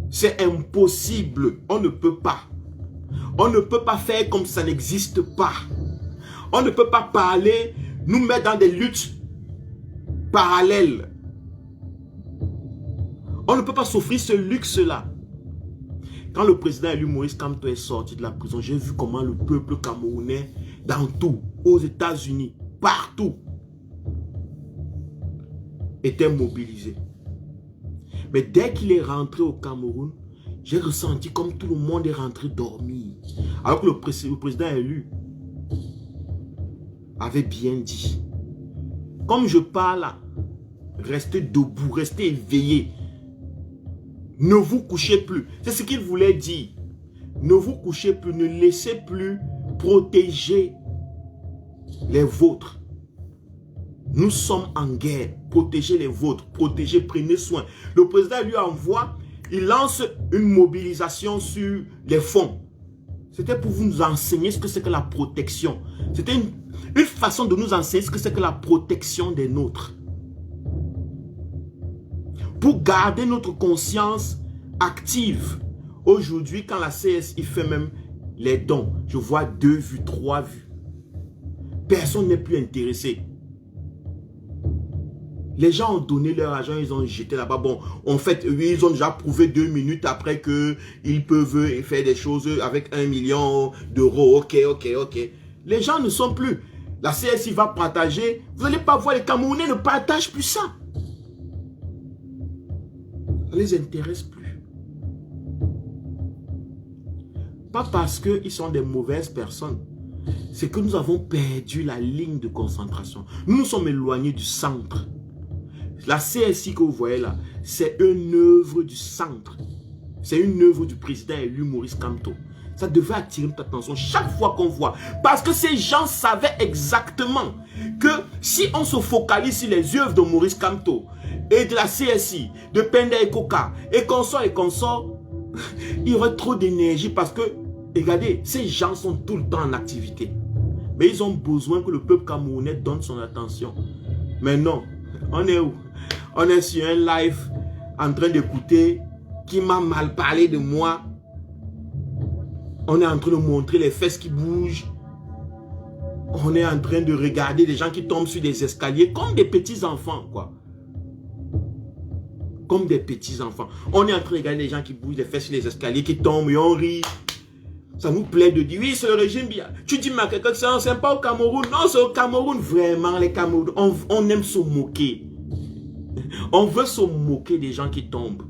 C'est impossible, on ne peut pas. On ne peut pas faire comme ça n'existe pas. On ne peut pas parler, nous mettre dans des luttes parallèles. On ne peut pas s'offrir ce luxe-là. Quand le président élu Maurice Kamto est sorti de la prison, j'ai vu comment le peuple camerounais, dans tout, aux États-Unis, partout, était mobilisé. Mais dès qu'il est rentré au Cameroun, j'ai ressenti comme tout le monde est rentré dormir. Alors que le président élu avait bien dit, comme je parle là, restez debout, restez éveillés. Ne vous couchez plus. C'est ce qu'il voulait dire. Ne vous couchez plus, ne laissez plus protéger les vôtres. Nous sommes en guerre. Protégez les vôtres. Protégez, prenez soin. Le président lui envoie, il lance une mobilisation sur les fonds. C'était pour vous nous enseigner ce que c'est que la protection. C'était une façon de nous enseigner ce que c'est que la protection des nôtres. Pour garder notre conscience active. Aujourd'hui, quand la CSI fait même les dons, je vois 2 vues, 3 vues. Personne n'est plus intéressé. Les gens ont donné leur argent, ils ont jeté là-bas. Bon, en fait, oui, ils ont déjà prouvé 2 minutes après qu'ils peuvent faire des choses avec 1 million d'euros. Ok. Les gens ne sont plus. La CSI va partager. Vous n'allez pas voir, les Camerounais ne partagent plus ça. Ça ne les intéresse plus. Pas parce qu'ils sont des mauvaises personnes. C'est que nous avons perdu la ligne de concentration. Nous nous sommes éloignés du centre. La CSI que vous voyez là, c'est une œuvre du centre. C'est une œuvre du président élu Maurice Kamto. Ça devait attirer notre attention chaque fois qu'on voit. Parce que ces gens savaient exactement que si on se focalise sur les œuvres de Maurice Kamto et de la CSI, de Penda et Koka, et consorts, il y aurait trop d'énergie parce que, regardez, ces gens sont tout le temps en activité. Mais ils ont besoin que le peuple camerounais donne son attention. Mais non, on est où? On est sur un live en train d'écouter qui m'a mal parlé de moi. On est en train de montrer les fesses qui bougent. On est en train de regarder des gens qui tombent sur des escaliers comme des petits enfants, quoi. Comme des petits enfants. On est en train de regarder des gens qui bougent les fesses sur les escaliers, qui tombent et on rit. Ça nous plaît de dire, oui, c'est le régime bien. Tu dis, mais quelqu'un, c'est pas au Cameroun. Non, c'est au Cameroun. Vraiment, les Camerounais, on aime se moquer. On veut se moquer des gens qui tombent.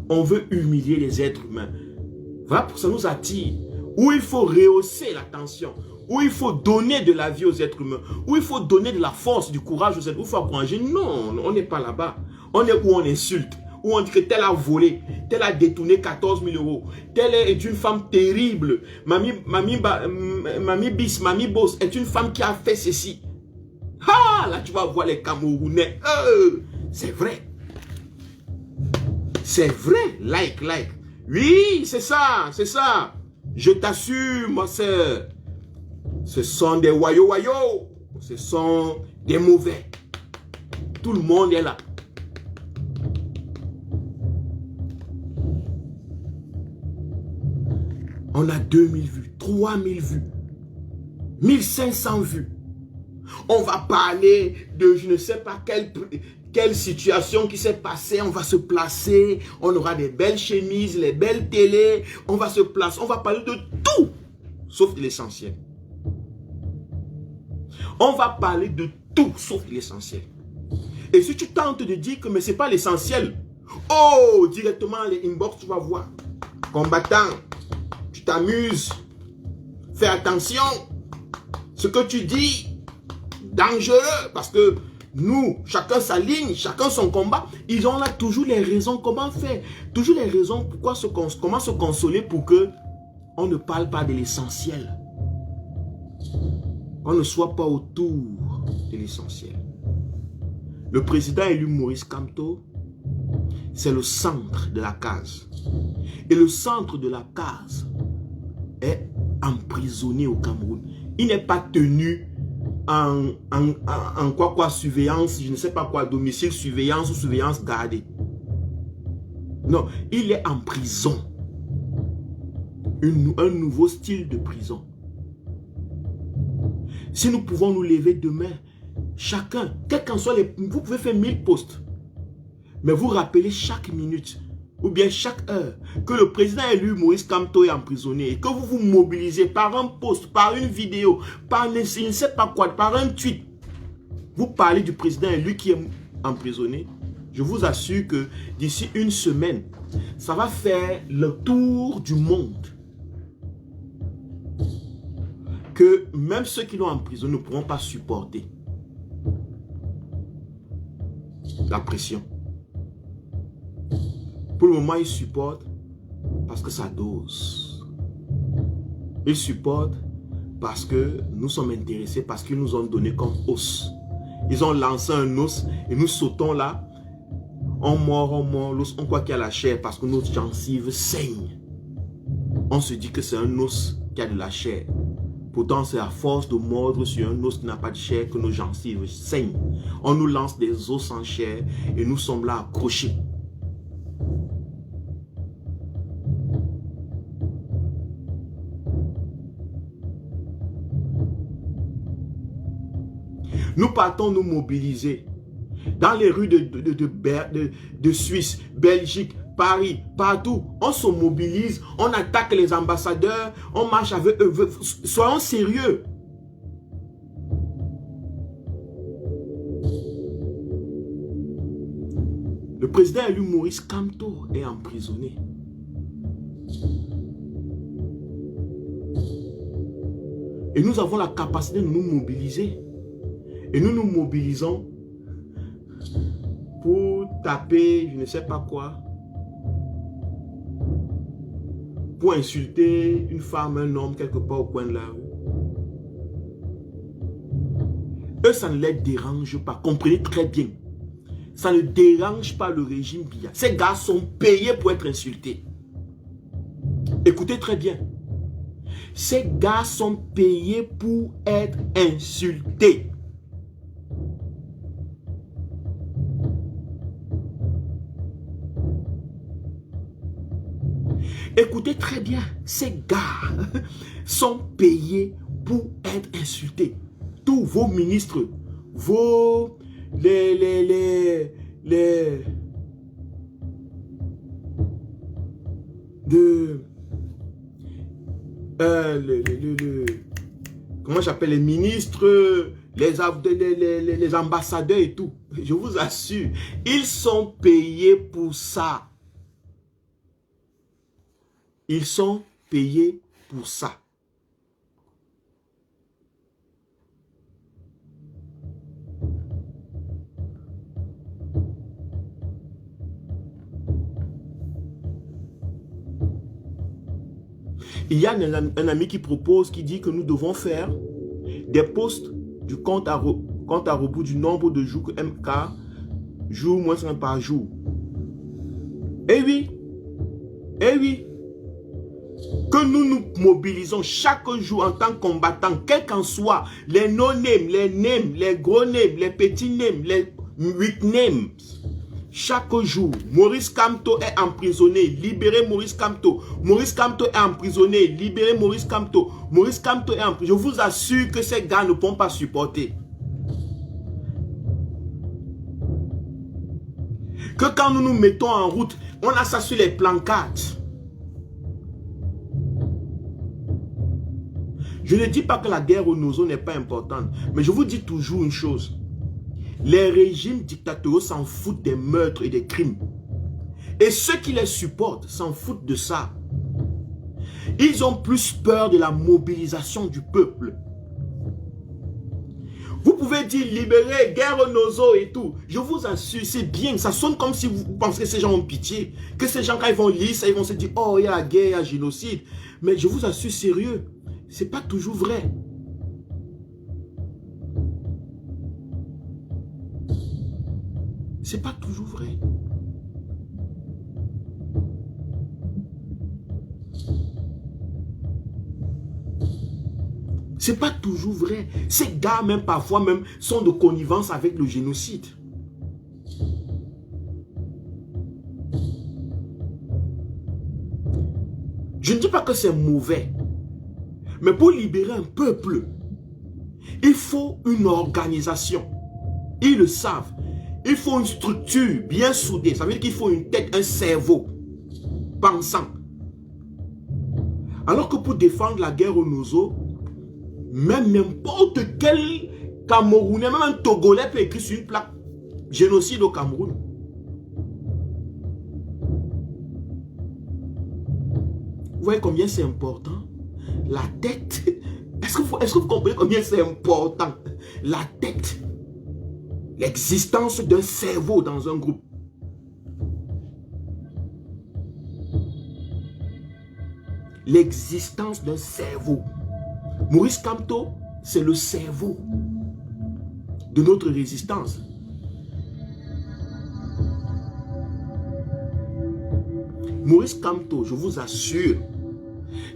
On veut humilier les êtres humains. Voilà, ça nous attire. Où il faut rehausser la tension. Où il faut donner de la vie aux êtres humains. Où il faut donner de la force, du courage aux êtres humains. Où il faut encourager. Non, on n'est pas là-bas. On est où on insulte. Où on dit que tel a volé, tel a détourné 14 000 euros, telle est une femme terrible, mamie bis, mamie boss est une femme qui a fait ceci. Ah, là tu vas voir les Camerounais. C'est vrai. C'est vrai. Like. Oui, c'est ça, c'est ça. Je t'assure, ma soeur. Ce sont des wayo. Ce sont des mauvais. Tout le monde est là. On a 2000 vues, 3000 vues, 1500 vues. On va parler de je ne sais pas quelle situation qui s'est passée. On va se placer. On aura des belles chemises, les belles télés. On va se placer. On va parler de tout, sauf de l'essentiel. On va parler de tout, sauf de l'essentiel. Et si tu tentes de dire que mais ce n'est pas l'essentiel, oh, directement les inbox, tu vas voir. Combattant. Tu t'amuses, fais attention, ce que tu dis, dangereux, parce que nous, chacun sa ligne, chacun son combat, ils ont là toujours les raisons, comment faire, toujours les raisons, comment se consoler pour que on ne parle pas de l'essentiel, on ne soit pas autour de l'essentiel. Le président élu Maurice Kamto, c'est le centre de la case. Et le centre de la case est emprisonné au Cameroun. Il n'est pas tenu en surveillance, je ne sais pas quoi, domicile, surveillance ou surveillance gardée. Non, il est en prison. Un nouveau style de prison. Si nous pouvons nous lever demain, chacun, quel qu'en soit les... Vous pouvez faire 1000 posts. Mais vous rappelez chaque minute ou bien chaque heure que le président élu Maurice Kamto est emprisonné et que vous vous mobilisez par un post, par une vidéo, par je ne sais pas quoi, par un tweet. Vous parlez du président élu qui est emprisonné. Je vous assure que d'ici une semaine, ça va faire le tour du monde. Que même ceux qui l'ont emprisonné ne pourront pas supporter la pression. Pour le moment, ils supportent parce que ça dose. Ils supportent parce que nous sommes intéressés, parce qu'ils nous ont donné comme os. Ils ont lancé un os et nous sautons là. On mord l'os, on croit qu'il y a la chair parce que notre gencive saigne. On se dit que c'est un os qui a de la chair. Pourtant, c'est à force de mordre sur un os qui n'a pas de chair que nos gencives saignent. On nous lance des os sans chair et nous sommes là accrochés. Nous partons nous mobiliser dans les rues de Suisse, Belgique, Paris, partout. On se mobilise, on attaque les ambassadeurs, on marche avec eux. Soyons sérieux. Le président élu Maurice Kamto est emprisonné. Et nous avons la capacité de nous mobiliser. Et nous nous mobilisons pour taper, je ne sais pas quoi, pour insulter une femme, un homme, quelque part au coin de la rue. Eux, ça ne les dérange pas. Comprenez très bien. Ça ne dérange pas le régime Biya. Ces gars sont payés pour être insultés. Écoutez très bien. Ces gars sont payés pour être insultés. Écoutez très bien, ces gars sont payés pour être insultés. Tous vos ministres, vos... comment j'appelle les ministres, les ambassadeurs et tout. Je vous assure, ils sont payés pour ça. Ils sont payés pour ça. Il y a un ami qui propose, qui dit que nous devons faire des posts du compte à rebours du nombre de jours que MK joue moins 5 par jour. Eh oui, eh oui, que nous nous mobilisons chaque jour en tant que combattants, quels qu'en soient les no-names, les names, les gros names, les petits names, les weak names. Chaque jour, Maurice Kamto est emprisonné, libérez Maurice Kamto. Maurice Kamto est emprisonné, libérez Maurice Kamto. Maurice Kamto est emprisonné. Je vous assure que ces gars ne pourront pas supporter. Que quand nous nous mettons en route, on a ça sur les plancards. Je ne dis pas que la guerre au Nozo n'est pas importante, mais je vous dis toujours une chose. Les régimes dictatoriaux s'en foutent des meurtres et des crimes. Et ceux qui les supportent s'en foutent de ça. Ils ont plus peur de la mobilisation du peuple. Vous pouvez dire libérer, guerre au Nozo et tout. Je vous assure, c'est bien. Ça sonne comme si vous pensez que ces gens ont pitié. Que ces gens, quand ils vont lire ça, ils vont se dire, oh, il y a la guerre, il y a le génocide. Mais je vous assure, sérieux, c'est pas toujours vrai. C'est pas toujours vrai. C'est pas toujours vrai. Ces gars, même parfois, même, sont de connivence avec le génocide. Je ne dis pas que c'est mauvais. Mais pour libérer un peuple, il faut une organisation. Ils le savent. Il faut une structure bien soudée. Ça veut dire qu'il faut une tête, un cerveau pensant. Alors que pour défendre la guerre au Nozo, même n'importe quel Camerounais, même un Togolais peut écrire sur une plaque génocide au Cameroun. Vous voyez combien c'est important? La tête. Est-ce que vous comprenez combien c'est important? La tête. L'existence d'un cerveau dans un groupe. L'existence d'un cerveau. Maurice Kamto, c'est le cerveau de notre résistance. Maurice Kamto, je vous assure,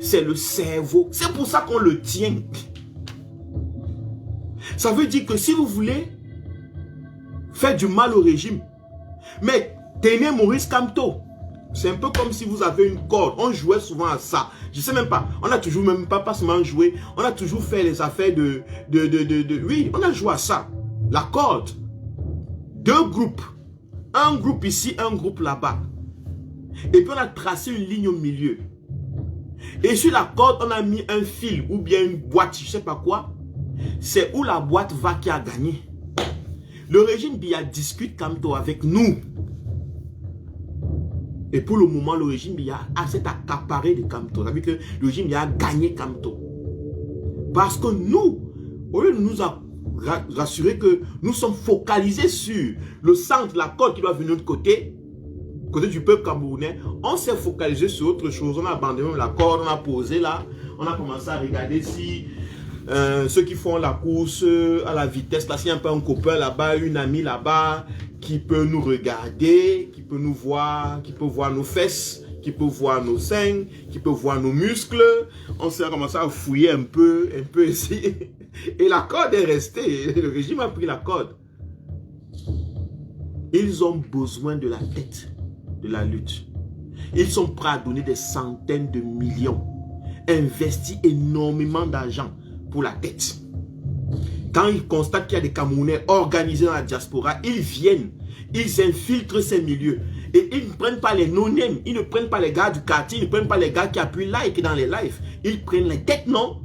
c'est le cerveau. C'est pour ça qu'on le tient. Ça veut dire que si vous voulez faire du mal au régime, mais tenez Maurice Kamto. C'est un peu comme si vous avez une corde. On jouait souvent à ça. Je sais même pas. On a toujours même pas seulement joué. On a toujours fait les affaires oui, on a joué à ça. La corde. Deux groupes. Un groupe ici, un groupe là-bas. Et puis on a tracé une ligne au milieu. Et sur la corde, on a mis un fil ou bien une boîte, je sais pas quoi. C'est où la boîte va qui a gagné. Le régime Biya discute Kamto avec nous. Et pour le moment, le régime Biya s'est accaparé de Kamto. Ça veut dire que le régime Biya a gagné Kamto. Parce que nous, au lieu de nous rassurer que nous sommes focalisés sur le centre, la corde qui doit venir de l'autre côté du peuple camerounais, on s'est focalisé sur autre chose. On a abandonné la corde, on a posé là. On a commencé à regarder si ceux qui font la course à la vitesse, là, s'il y a un peu un copain là-bas, une amie là-bas, qui peut nous regarder, qui peut nous voir, qui peut voir nos fesses, qui peut voir nos seins, qui peut voir nos muscles. On s'est commencé à fouiller un peu ici. Et la corde est restée. Le régime a pris la corde. Ils ont besoin de la tête de la lutte. Ils sont prêts à donner des centaines de millions, investir énormément d'argent pour la tête. Quand ils constatent qu'il y a des Camerounais organisés dans la diaspora, ils viennent, ils infiltrent ces milieux. Et ils ne prennent pas les no-names, ils ne prennent pas les gars du quartier, ils ne prennent pas les gars qui appuient like dans les lives. Ils prennent les têtes, non?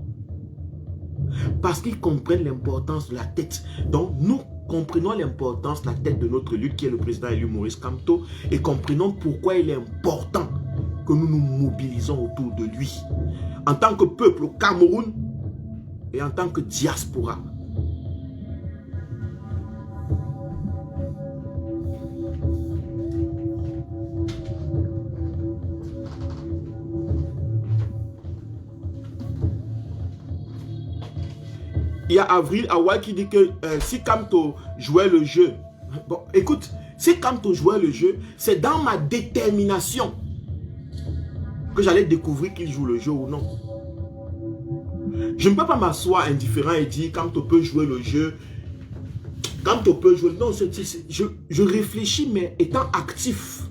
Parce qu'ils comprennent l'importance de la tête. Donc, nous comprenons l'importance de la tête de notre lutte, qui est le président élu Maurice Kamto, et comprenons pourquoi il est important que nous nous mobilisons autour de lui. En tant que peuple au Cameroun et en tant que diaspora. Il y a Avril Awa qui dit que si Kamto jouait le jeu, bon, écoute, si Kamto jouait le jeu, c'est dans ma détermination que j'allais découvrir qu'il joue le jeu ou non. Je ne peux pas m'asseoir indifférent et dire Kamto peut jouer le jeu, Kamto peut jouer. Non, je réfléchis, mais étant actif.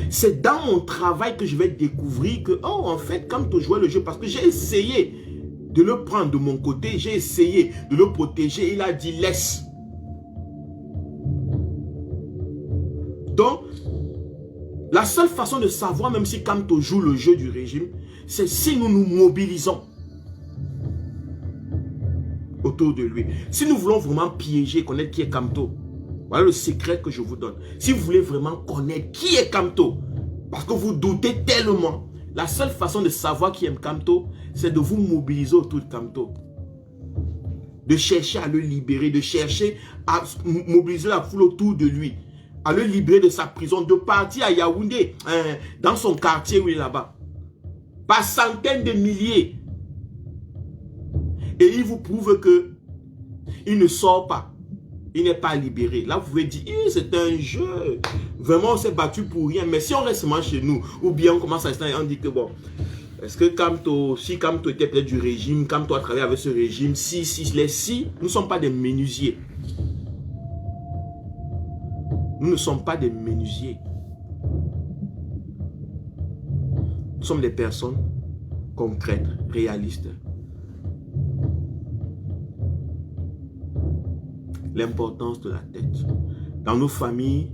C'est dans mon travail que je vais découvrir que, oh, en fait, Kamto jouait le jeu parce que j'ai essayé de le prendre de mon côté, j'ai essayé de le protéger, il a dit laisse. Donc, la seule façon de savoir, même si Kamto joue le jeu du régime, c'est si nous nous mobilisons autour de lui. Si nous voulons vraiment piéger, connaître qui est Kamto, voilà le secret que je vous donne. Si vous voulez vraiment connaître qui est Kamto, parce que vous doutez tellement, la seule façon de savoir qui est Kamto, c'est de vous mobiliser autour de Kamto. De chercher à le libérer, de chercher à mobiliser la foule autour de lui, à le libérer de sa prison, de partir à Yaoundé, dans son quartier où il est là-bas. Par centaines de milliers. Et il vous prouve que il ne sort pas. Il n'est pas libéré. Là, vous pouvez dire, c'est un jeu. Vraiment, on s'est battu pour rien. Mais si on reste seulement chez nous, ou bien on commence à rester et on dit que bon, est-ce que Kamto, si Kamto était peut-être du régime, Kamto a travaillé avec ce régime, si, nous ne sommes pas des menuisiers. Nous ne sommes pas des menuisiers. Nous sommes des personnes concrètes, réalistes. L'importance de la tête. Dans nos familles,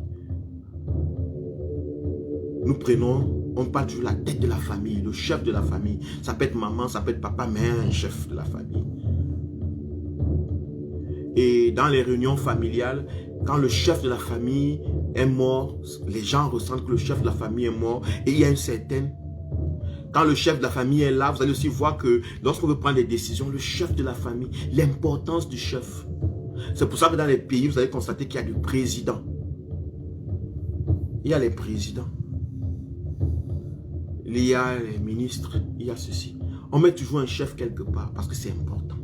nous prenons, on parle toujours de la tête de la famille, le chef de la famille. Ça peut être maman, ça peut être papa, mais un chef de la famille. Et dans les réunions familiales, quand le chef de la famille est mort, les gens ressentent que le chef de la famille est mort et il y a une certaine... Quand le chef de la famille est là, vous allez aussi voir que lorsqu'on veut prendre des décisions, le chef de la famille, l'importance du chef. C'est pour ça que dans les pays, vous allez constater qu'il y a des présidents. Il y a les présidents. Il y a les ministres. Il y a ceci. On met toujours un chef quelque part parce que c'est important.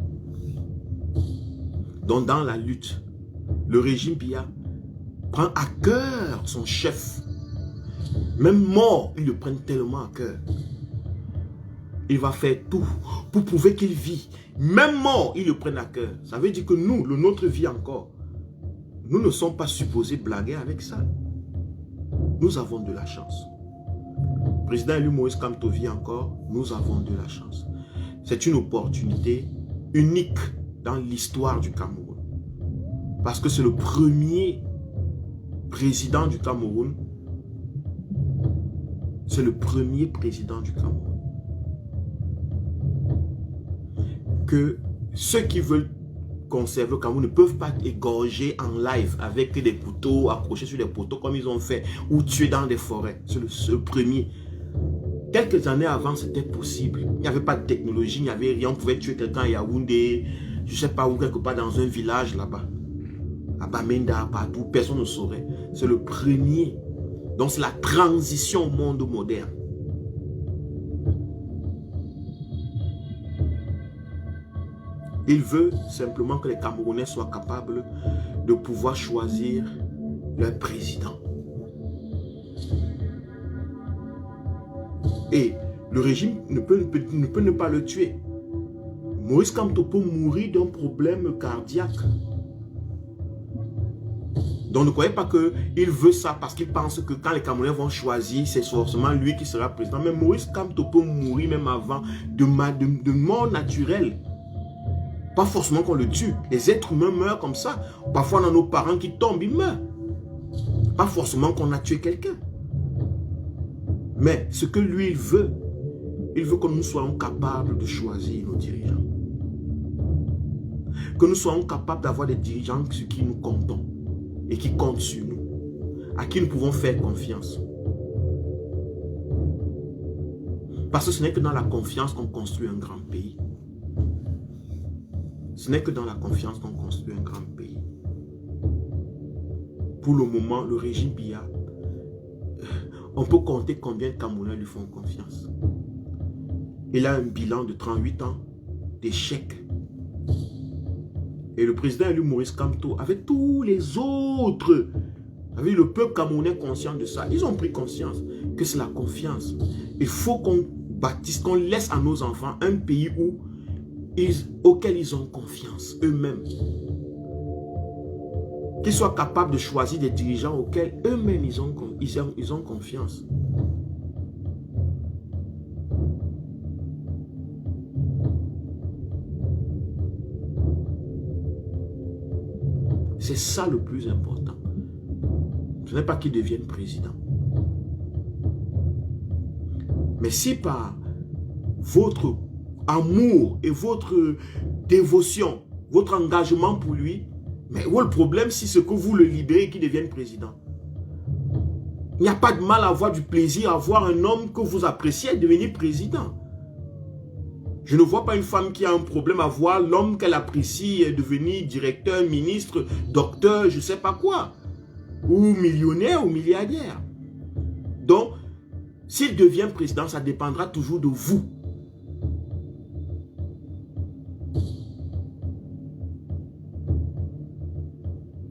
Donc dans la lutte, le régime Biya prend à cœur son chef. Même mort, ils le prennent tellement à cœur. Il va faire tout pour prouver qu'il vit. Même mort, ils le prennent à cœur. Ça veut dire que nous, le nôtre vit encore. Nous ne sommes pas supposés blaguer avec ça. Nous avons de la chance. Le président élu Maurice Kamto vit encore. Nous avons de la chance. C'est une opportunité unique dans l'histoire du Cameroun. Parce que c'est le premier président du Cameroun. C'est le premier président du Cameroun. Que ceux qui veulent conserver le Cameroun ne peuvent pas égorger en live avec des couteaux accrochés sur des poteaux comme ils ont fait ou tuer dans des forêts. C'est le premier. Quelques années avant, c'était possible. Il n'y avait pas de technologie, il n'y avait rien. On pouvait tuer quelqu'un à Yaoundé, je ne sais pas où, quelque part dans un village là-bas. À Bamenda, partout, personne ne saurait. C'est le premier. Donc c'est la transition au monde moderne. Il veut simplement que les Camerounais soient capables de pouvoir choisir leur président. Et le régime ne peut ne pas le tuer. Maurice Kamto peut mourir d'un problème cardiaque. Donc ne croyez pas qu'il veut ça parce qu'il pense que quand les Camerounais vont choisir, c'est forcément lui qui sera président. Mais Maurice Kamto peut mourir même avant de mort naturelle. Pas forcément qu'on le tue. Les êtres humains meurent comme ça. Parfois, on a nos parents qui tombent, ils meurent. Pas forcément qu'on a tué quelqu'un. Mais ce que lui, il veut que nous soyons capables de choisir nos dirigeants. Que nous soyons capables d'avoir des dirigeants sur qui nous comptons et qui comptent sur nous, à qui nous pouvons faire confiance. Parce que ce n'est que dans la confiance qu'on construit un grand pays. Ce n'est que dans la confiance qu'on construit un grand pays. Pour le moment, le régime Biya, on peut compter combien de Camerounais lui font confiance. Il a un bilan de 38 ans d'échecs. Et le président élu Maurice Kamto, avec tous les autres, avec le peuple camerounais conscient de ça, ils ont pris conscience que c'est la confiance. Il faut qu'on bâtisse, qu'on laisse à nos enfants un pays auquel ils ont confiance eux-mêmes. Qu'ils soient capables de choisir des dirigeants auxquels eux-mêmes ils ont confiance. C'est ça le plus important. Ce n'est pas qu'ils deviennent président. Mais si par votre amour et votre dévotion, votre engagement pour lui, mais où est le problème si c'est que vous le libérez et qu'il devienne président? Il n'y a pas de mal à avoir du plaisir à voir un homme que vous appréciez devenir président. Je ne vois pas une femme qui a un problème à voir l'homme qu'elle apprécie devenir directeur, ministre, docteur, je ne sais pas quoi. Ou millionnaire ou milliardaire. Donc, s'il devient président, ça dépendra toujours de vous.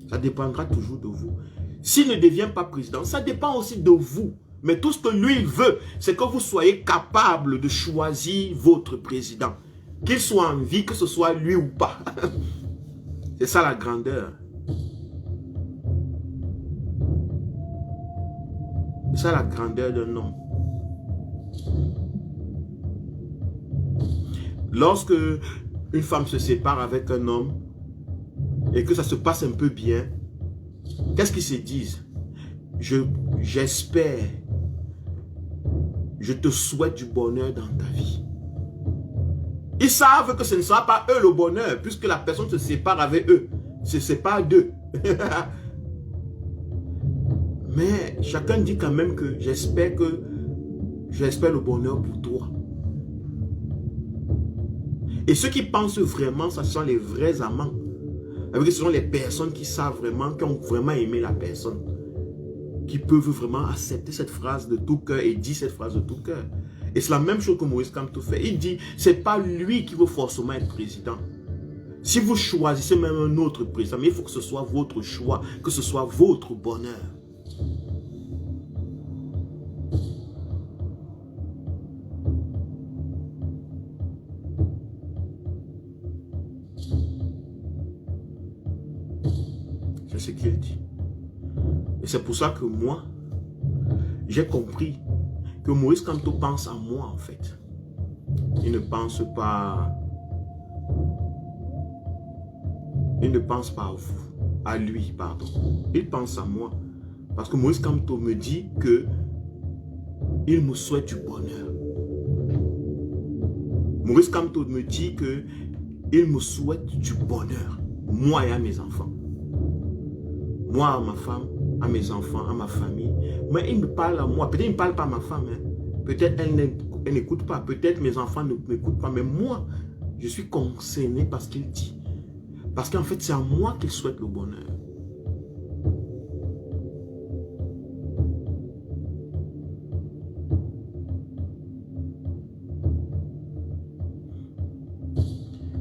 Ça dépendra toujours de vous. S'il ne devient pas président, ça dépend aussi de vous. Mais tout ce que lui il veut, c'est que vous soyez capable de choisir votre président. Qu'il soit en vie, que ce soit lui ou pas. C'est ça la grandeur. C'est ça la grandeur d'un homme. Lorsque une femme se sépare avec un homme et que ça se passe un peu bien, qu'est-ce qu'ils se disent? J'espère, je te souhaite du bonheur dans ta vie. Ils savent que ce ne sera pas eux le bonheur, puisque la personne se sépare avec eux. Se sépare d'eux. Mais chacun dit quand même que j'espère le bonheur pour toi. Et ceux qui pensent vraiment, ça sont les vrais amants. Ce sont les personnes qui savent vraiment, qui ont vraiment aimé la personne. Qui peuvent vraiment accepter cette phrase de tout cœur et dire cette phrase de tout cœur. Et c'est la même chose que Maurice Kamto fait. Il dit, c'est pas lui qui veut forcément être président. Si vous choisissez même un autre président, mais il faut que ce soit votre choix, que ce soit votre bonheur. C'est ce qu'il dit. Et c'est pour ça que moi, j'ai compris que Maurice Kamto pense à moi en fait. Il ne pense pas à vous, à lui, pardon. Il pense à moi. Parce que Maurice Kamto me dit que il me souhaite du bonheur. Maurice Kamto me dit que il me souhaite du bonheur. Moi et à mes enfants. Moi, à ma femme, à mes enfants, à ma famille. Mais il me parle à moi. Peut-être il ne parle pas à ma femme. Hein. Peut-être elle n'écoute pas. Peut-être mes enfants ne m'écoutent pas. Mais moi, je suis concerné par ce qu'il dit. Parce qu'en fait, c'est à moi qu'il souhaite le bonheur.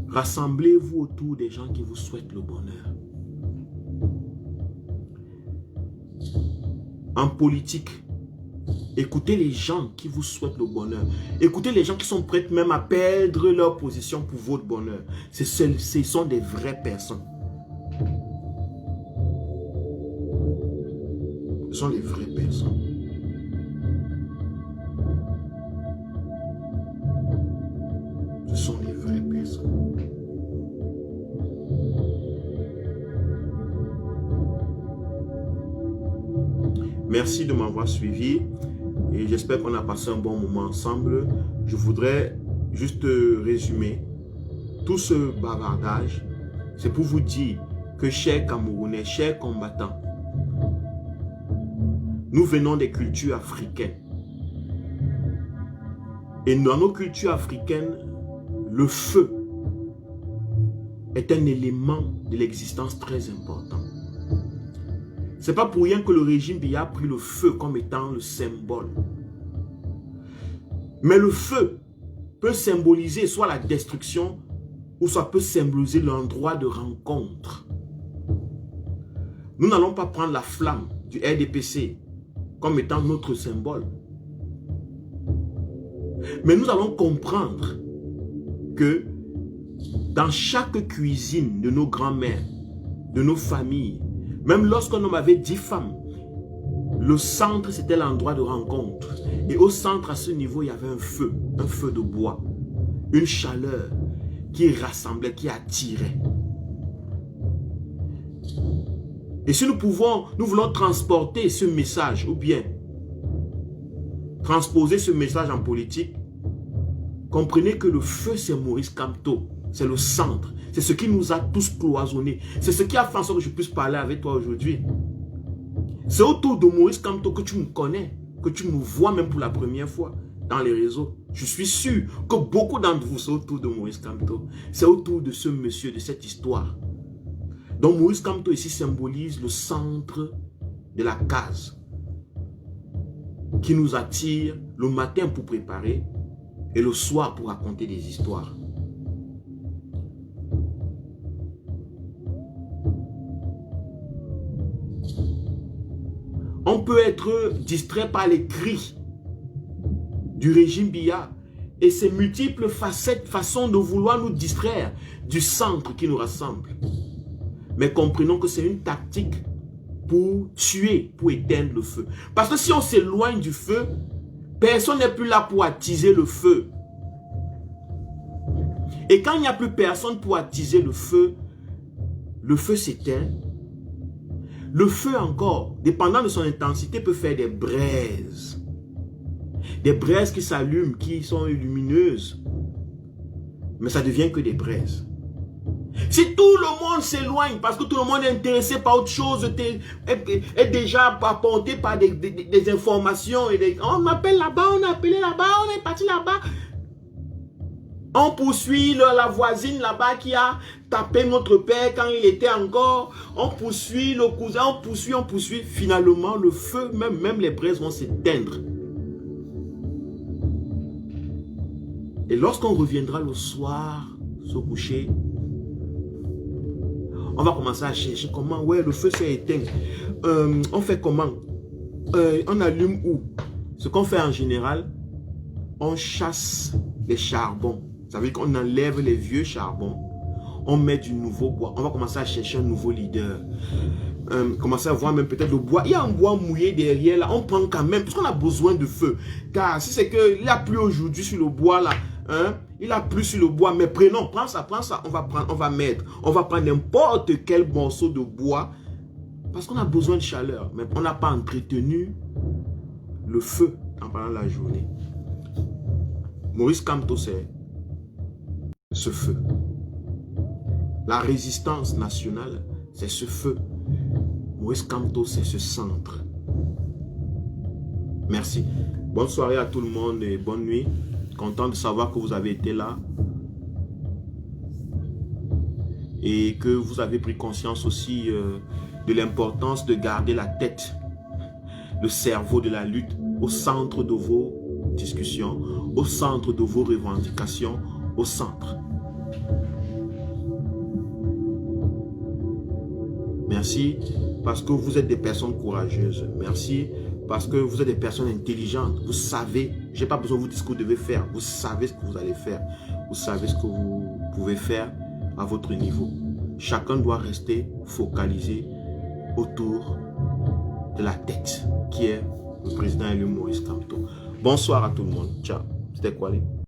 Rassemblez-vous autour des gens qui vous souhaitent le bonheur. En politique, écoutez les gens qui vous souhaitent le bonheur. Écoutez les gens qui sont prêts même à perdre leur position pour votre bonheur. Ce sont des vraies personnes. Ce sont les vraies personnes. Ce sont les vraies personnes. Merci de m'avoir suivi et j'espère qu'on a passé un bon moment ensemble. Je voudrais juste résumer tout ce bavardage. C'est pour vous dire que chers Camerounais, chers combattants, nous venons des cultures africaines. Et dans nos cultures africaines, le feu est un élément de l'existence très important. Ce n'est pas pour rien que le régime Biya a pris le feu comme étant le symbole. Mais le feu peut symboliser soit la destruction ou soit peut symboliser l'endroit de rencontre. Nous n'allons pas prendre la flamme du RDPC comme étant notre symbole. Mais nous allons comprendre que dans chaque cuisine de nos grands-mères, de nos familles, même lorsqu'un homme avait 10 femmes, le centre c'était l'endroit de rencontre. Et au centre, à ce niveau, il y avait un feu de bois, une chaleur qui rassemblait, qui attirait. Et si nous voulons transporter ce message, ou bien transposer ce message en politique, comprenez que le feu c'est Maurice Kamto, c'est le centre, c'est ce qui nous a tous cloisonnés, c'est ce qui a fait en sorte que je puisse parler avec toi aujourd'hui. C'est autour de Maurice Kamto que tu me connais, que tu me vois même pour la première fois dans les réseaux. Je suis sûr que beaucoup d'entre vous sont autour de Maurice Kamto. C'est autour de ce monsieur, de cette histoire. Donc Maurice Kamto ici symbolise le centre de la case qui nous attire le matin pour préparer et le soir pour raconter des histoires. On peut être distrait par les cris du régime Biya et ses multiples façons de vouloir nous distraire du centre qui nous rassemble. Mais comprenons que c'est une tactique pour tuer, pour éteindre le feu. Parce que si on s'éloigne du feu, personne n'est plus là pour attiser le feu. Et quand il n'y a plus personne pour attiser le feu s'éteint. Le feu encore, dépendant de son intensité, peut faire des braises. Des braises qui s'allument, qui sont lumineuses. Mais ça devient que des braises. Si tout le monde s'éloigne parce que tout le monde est intéressé par autre chose, est déjà apporté par des informations, et on m'appelle là-bas, on a appelé là-bas, on est parti là-bas. On poursuit la voisine là-bas qui a tapé notre père quand il était encore. On poursuit le cousin, on poursuit. Finalement, le feu, même les braises vont s'éteindre. Et lorsqu'on reviendra le soir, se coucher, on va commencer à chercher comment. Ouais, le feu s'est éteint. On fait comment? On allume où? Ce qu'on fait en général, on chasse les charbons. Ça veut dire qu'on enlève les vieux charbons. On met du nouveau bois. On va commencer à chercher un nouveau leader. Commencer à voir même peut-être le bois. Il y a un bois mouillé derrière là. On prend quand même, parce qu'on a besoin de feu. Car si c'est qu'il n'y a plus aujourd'hui sur le bois là, il a plus sur le bois, mais prenons, prends ça, on va prendre n'importe quel morceau de bois, parce qu'on a besoin de chaleur, mais on n'a pas entretenu le feu pendant la journée. Maurice Kamto, c'est ce feu. La résistance nationale, c'est ce feu. Maurice Kamto, c'est ce centre. Merci. Bonne soirée à tout le monde et bonne nuit. Content de savoir que vous avez été là et que vous avez pris conscience aussi de l'importance de garder la tête, le cerveau de la lutte au centre de vos discussions, au centre de vos revendications, au centre. Merci parce que vous êtes des personnes courageuses. Merci parce que vous êtes des personnes intelligentes. Vous savez, je n'ai pas besoin de vous dire ce que vous devez faire. Vous savez ce que vous allez faire. Vous savez ce que vous pouvez faire à votre niveau. Chacun doit rester focalisé autour de la tête, qui est le président élu Maurice Kamto. Bonsoir à tout le monde. Ciao. C'était Kwali.